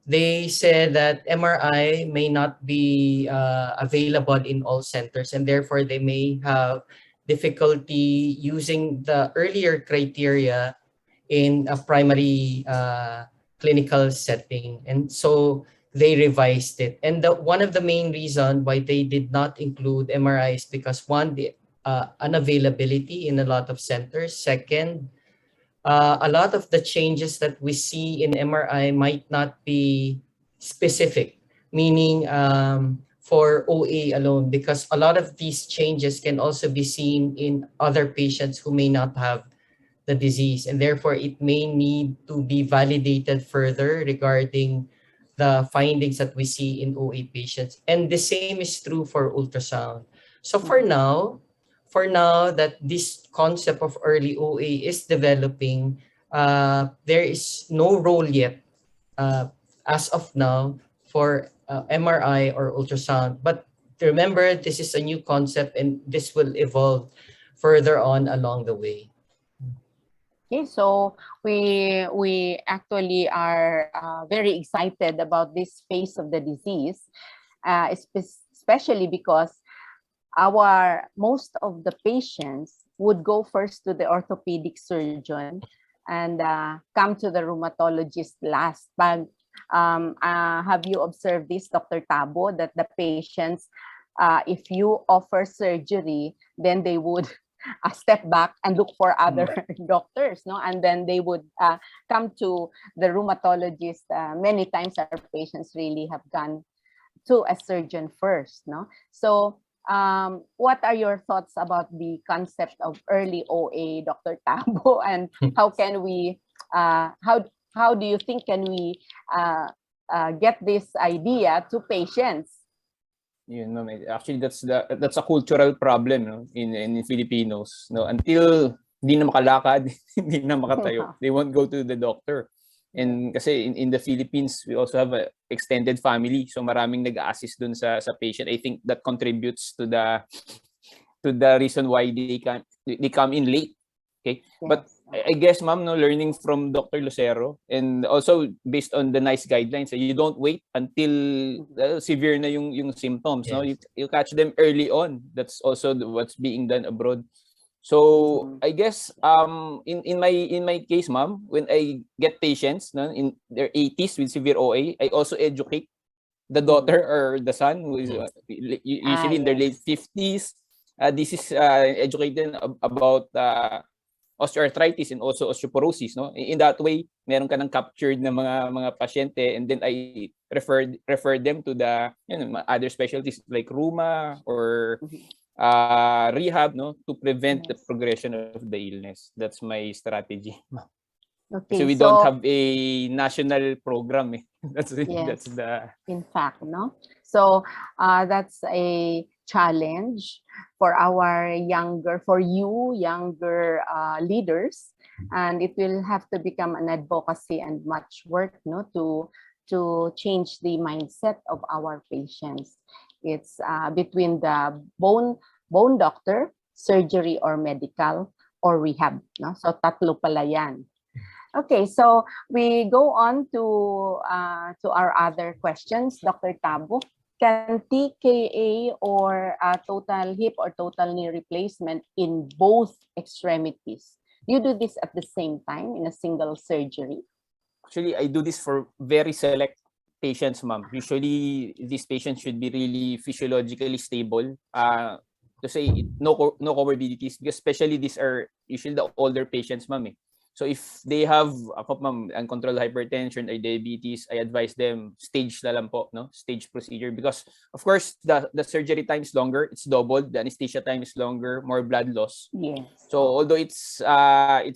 They said that MRI may not be available in all centers, and therefore they may have difficulty using the earlier criteria in a primary clinical setting. And so they revised it. And one of the main reasons why they did not include MRI is because, one, the unavailability in a lot of centers. Second, a lot of the changes that we see in MRI might not be specific, meaning for OA alone, because a lot of these changes can also be seen in other patients who may not have the disease, and therefore it may need to be validated further regarding the findings that we see in OA patients. And the same is true for ultrasound. So for now that this concept of early OA is developing, there is no role yet as of now for MRI or ultrasound. But remember, this is a new concept and this will evolve further on along the way. Okay, so we actually are very excited about this phase of the disease, especially because most of the patients would go first to the orthopedic surgeon and come to the rheumatologist last. But have you observed this, Dr. Tabu, that the patients, if you offer surgery, then they would step back and look for other doctors, no? And then they would come to the rheumatologist. Many times our patients really have gone to a surgeon first, no? So what are your thoughts about the concept of early OA, Dr. Tabu, and how can we how do you think can we get this idea to patients? You know, actually that's a cultural problem, no, in Filipinos, no, until hindi na makalakad, hindi na makatayo, they won't go to the doctor. And kasi in the Philippines, we also have a extended family, so maraming nag-assist dun sa patient. I think that contributes to the reason why they come in late. Okay, yes. But I guess, ma'am, no, learning from Dr. Lucero, and also based on the NICE guidelines, you don't wait until severe na yung symptoms. Yes. No, you catch them early on. That's also what's being done abroad. So I guess in my case, ma'am, when I get patients, no, in their 80s with severe OA, I also educate the daughter or the son who is usually in their late 50s. This is educated about osteoarthritis and also osteoporosis, no? In that way, meron ka ng captured na mga pasyente, and then I refer them to the other specialties like rheuma or rehab, no, to prevent the progression of the illness. That's my strategy. Okay, so we don't have a national program. That's the in fact, no. So that's a challenge for our younger leaders, and it will have to become an advocacy and much work, no, to change the mindset of our patients. It's between the bone doctor, surgery or medical, or rehab, no. So tatlo pala yan. Okay, so we go on to our other questions, Dr. Tabu. Can TKA or total hip or total knee replacement in both extremities? You do this at the same time in a single surgery? Actually, I do this for very select patients, ma'am. Usually, these patients should be really physiologically stable. To say no comorbidities, because especially these are usually the older patients, ma'am. So if they have uncontrolled hypertension or diabetes, I advise them stage na lang po, no? Stage procedure, because of course the surgery time is longer, it's doubled, the anesthesia time is longer, more blood loss. Yes. So although it's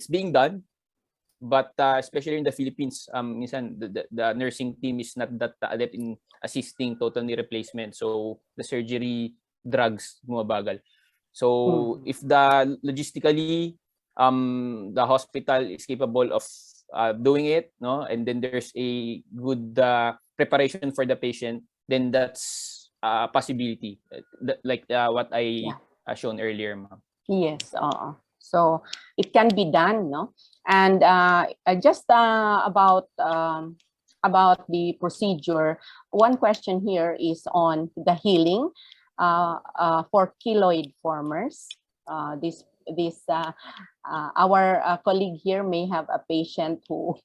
being done, but especially in the Philippines, minsan the nursing team is not that adept in assisting total knee replacement, so the surgery drugs bumabagal. So if the logistically the hospital is capable of doing it, no, and then there's a good preparation for the patient, then that's a possibility, like what I shown earlier, ma'am. Yes. So it can be done, no? And just about the procedure, one question here is on the healing for keloid formers. Our colleague here may have a patient who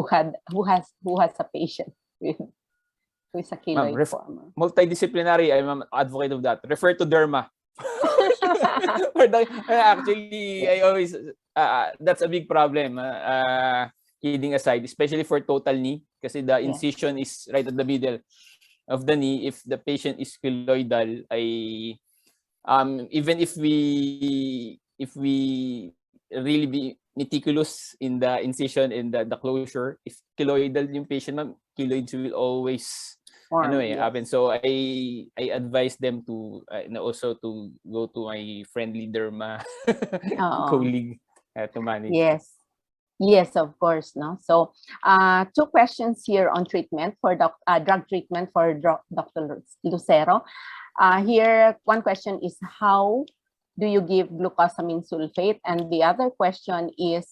has a patient who is a keloid former. Multidisciplinary, I'm an advocate of that. Refer to derma. Actually, I always that's a big problem. Kidding aside, especially for total knee, kasi the incision is right at the middle of the knee. If the patient is keloidal, even if we really be meticulous in the incision and the closure, if keloidal yung patient, ma'am, keloids will always happen. So I advise them to also to go to my friendly derma colleague to manage. Yes, of course, no. So two questions here on treatment for drug treatment for Dr. Lucero. Here, one question is, how do you give glucosamine sulfate? And the other question is,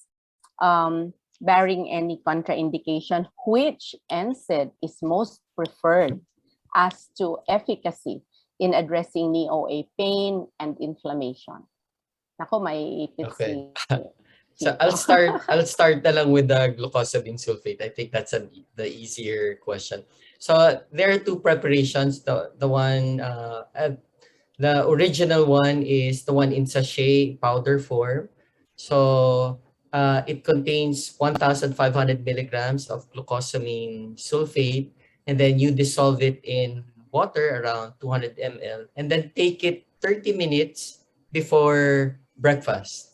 barring any contraindication, which NSAID is most preferred as to efficacy in addressing knee OA pain and inflammation? Nako, may okay. So I'll start na lang with the glucosamine sulfate. I think that's the easier question. So there are two preparations. The original one is the one in sachet powder form. So it contains 1,500 milligrams of glucosamine sulfate, and then you dissolve it in water around 200 ml, and then take it 30 minutes before breakfast.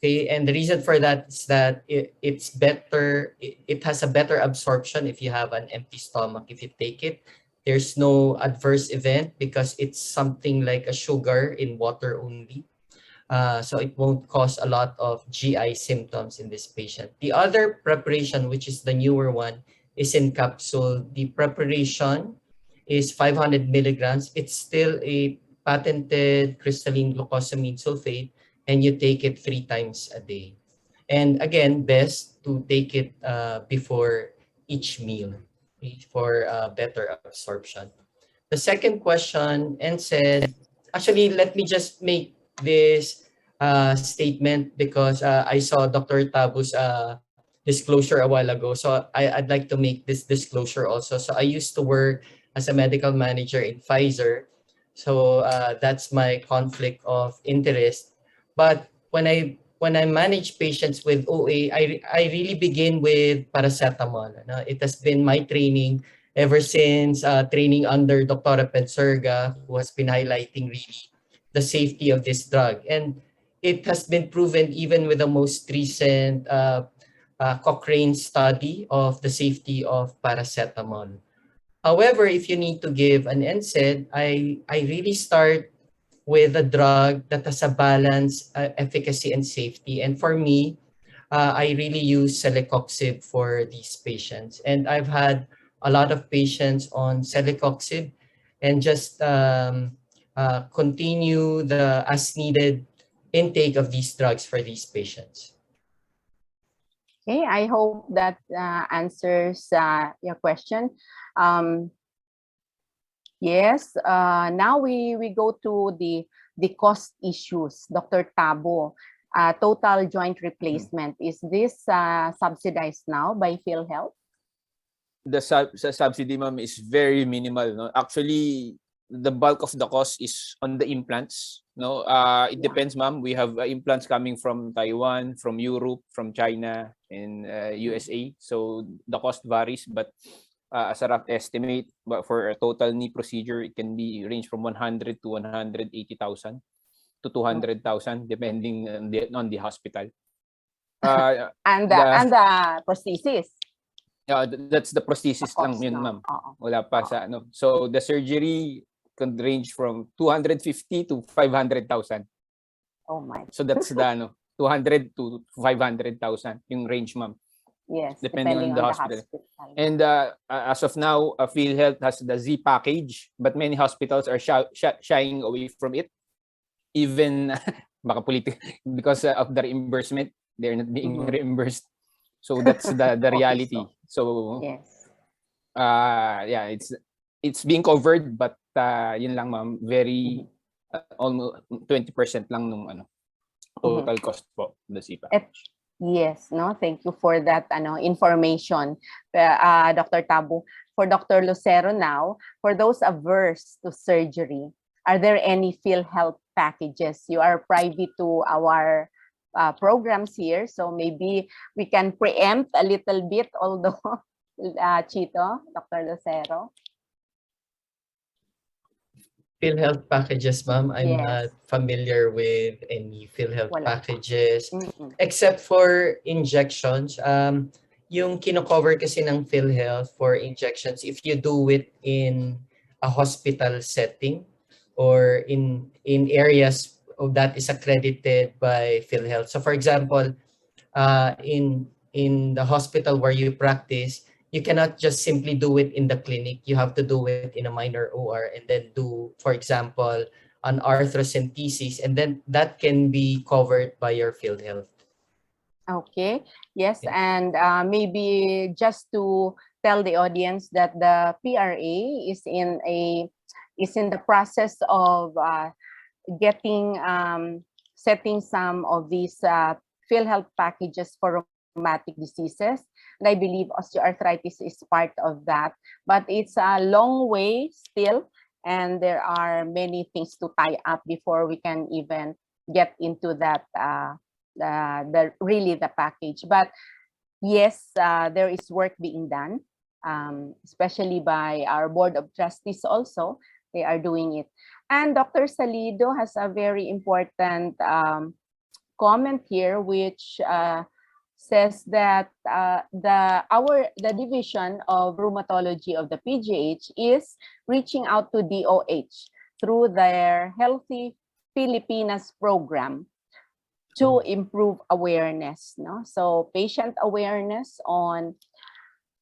Okay, and the reason for that is that it's better, it has a better absorption if you have an empty stomach. If you take it, there's no adverse event because it's something like a sugar in water only. So it won't cause a lot of GI symptoms in this patient. The other preparation, which is the newer one, is in capsule. The preparation is 500 milligrams. It's still a patented crystalline glucosamine sulfate, and you take it 3 times a day. And again, best to take it before each meal, okay, for better absorption. The second question, and said, actually, let me just make this statement because I saw Dr. Tabu's disclosure a while ago. So I'd like to make this disclosure also. So I used to work as a medical manager in Pfizer. So that's my conflict of interest. But when I manage patients with OA, I really begin with paracetamol. No? It has been my training ever since training under Dr. Penserga, who has been highlighting really the safety of this drug. And it has been proven even with the most recent Cochrane study of the safety of paracetamol. However, if you need to give an NSAID, I really start with a drug that has a balance, efficacy and safety. And for me, I really use celecoxib for these patients. And I've had a lot of patients on celecoxib and just continue the as needed intake of these drugs for these patients. Okay, I hope that answers your question. Yes, now we go to the cost issues. Dr. Tabu, total joint replacement, is this subsidized now by PhilHealth? The subsidy, ma'am, is very minimal. No? Actually, the bulk of the cost is on the implants. No, it depends, ma'am. We have implants coming from Taiwan, from Europe, from China, and USA. So the cost varies, but as a rough estimate, but for a total knee procedure, it can be range from 100 to 180,000 to 200,000, depending on the hospital. And the prosthesis. That's the prosthesis lang yun, ma'am. Wala pa sa ano. So the surgery can range from 250 to 500,000. Oh my. So that's the ano, 200 to 500,000 yung range, ma'am. Yes, depending on the hospital. And as of now, PhilHealth has the Z package, but many hospitals are shying away from it. Even because of the reimbursement, they're not being reimbursed. So that's the reality. So yes. Yeah, it's being covered, but yun lang, ma'am, very almost 20% lang nung ano total cost po the Z package. Yes, no, thank you for that information, Dr. Tabu. For Dr. Lucero now, for those averse to surgery, are there any PhilHealth packages? You are privy to our programs here, so maybe we can preempt a little bit, although Chito, Dr. Lucero. PhilHealth packages, ma'am, I'm not familiar with any PhilHealth packages, except for injections. Yung kino-cover kasi ng PhilHealth for injections, if you do it in a hospital setting or in areas that is accredited by PhilHealth. So for example, in the hospital where you practice, you cannot just simply do it in the clinic. You have to do it in a minor OR and then do, for example, an arthrocentesis, and then that can be covered by your PhilHealth. Okay. Yes, and maybe just to tell the audience that the PRA is in the process of getting setting some of these PhilHealth packages for rheumatic diseases. And I believe osteoarthritis is part of that, but it's a long way still, and there are many things to tie up before we can even get into that the package. But yes, there is work being done, especially by our board of trustees. Also, they are doing it, and Dr. Salido has a very important comment here, which says that the division of rheumatology of the PGH is reaching out to DOH through their Healthy Filipinas program to improve awareness. No? So patient awareness on,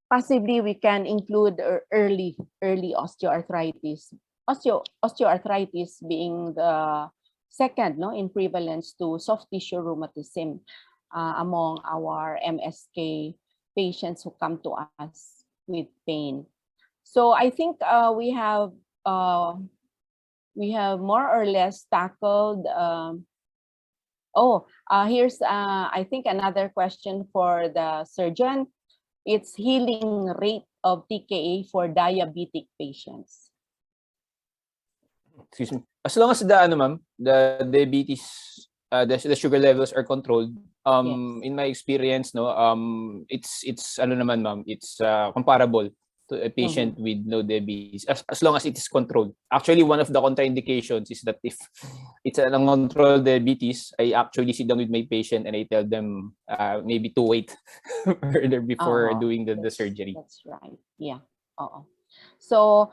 possibly we can include early osteoarthritis. Osteoarthritis being the second, no, in prevalence to soft tissue rheumatism among our MSK patients who come to us with pain. So I think we have more or less tackled. Here's I think another question for the surgeon. It's healing rate of TKA for diabetic patients. Excuse me. As long as the diabetes, the sugar levels are controlled. In my experience, no, it's it's comparable to a patient with no diabetes, as long as it is controlled. Actually, one of the contraindications is that if it's an uncontrolled diabetes, I actually sit down with my patient and I tell them maybe to wait further before doing the surgery. That's right. Yeah. So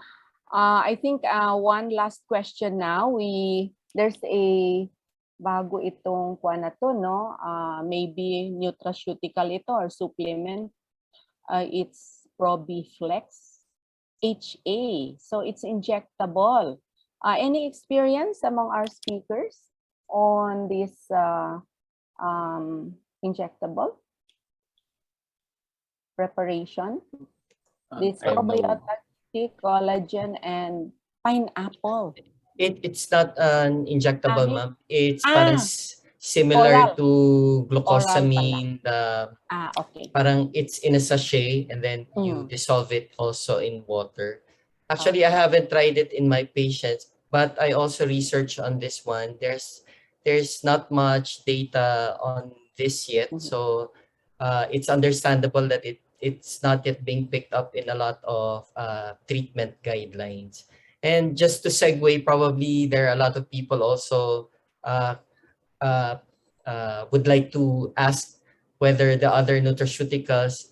I think one last question now. There's a bago itong kuha na to, no? Maybe nutraceutical ito or supplement. It's Probiflex HA. So it's injectable. Any experience among our speakers on this injectable preparation? This probiotic, collagen, and pineapple. It's not an injectable, ma'am. It's parang similar oral. to glucosamine. Okay. Parang it's in a sachet and then you dissolve it also in water. Actually, I haven't tried it in my patients, but I also researched on this one. There's not much data on this yet, so it's understandable that it's not yet being picked up in a lot of treatment guidelines. And just to segue, probably there are a lot of people also would like to ask whether the other nutraceuticals,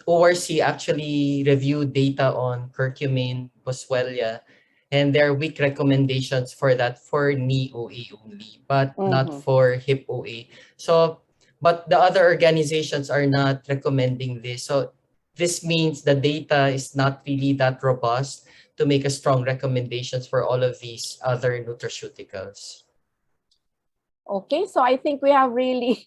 ORC actually reviewed data on curcumin, boswellia, and there are weak recommendations for that for knee OA only, but not for hip OA. So, but the other organizations are not recommending this. So this means the data is not really that robust to make a strong recommendations for all of these other nutraceuticals. Okay, so I think we have really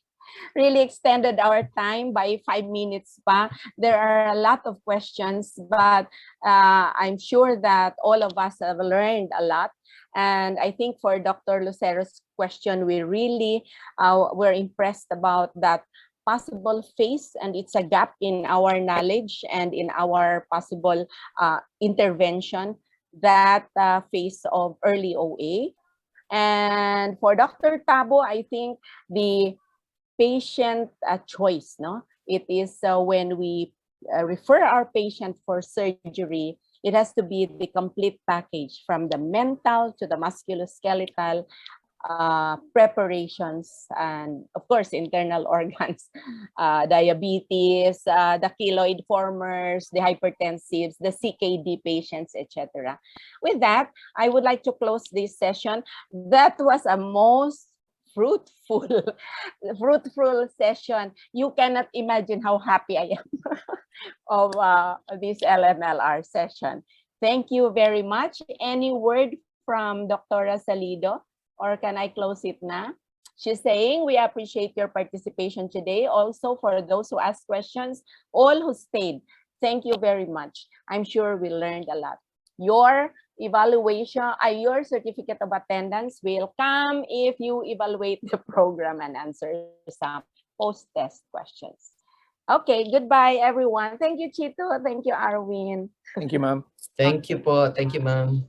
extended our time by 5 minutes pa. There are a lot of questions, but I'm sure that all of us have learned a lot. And I think for Dr. Lucero's question, we really were impressed about that possible phase, and it's a gap in our knowledge and in our possible intervention, that phase of early OA. And for Dr. Tabu, I think the patient choice, no? It is when we refer our patient for surgery, it has to be the complete package, from the mental to the musculoskeletal preparations, and of course internal organs, diabetes, the keloid formers, the hypertensives, the CKD patients, etc. With that, I would like to close this session. That was a most fruitful session. You cannot imagine how happy I am of this LMLR session. Thank you very much. Any word from Dr. Salido? Or can I close it now? She's saying, we appreciate your participation today. Also, for those who asked questions, all who stayed, thank you very much. I'm sure we learned a lot. Your evaluation, your certificate of attendance will come if you evaluate the program and answer some post-test questions. Okay, goodbye, everyone. Thank you, Chito. Thank you, Arwin. Thank you, ma'am. Thank you po. Thank you, ma'am.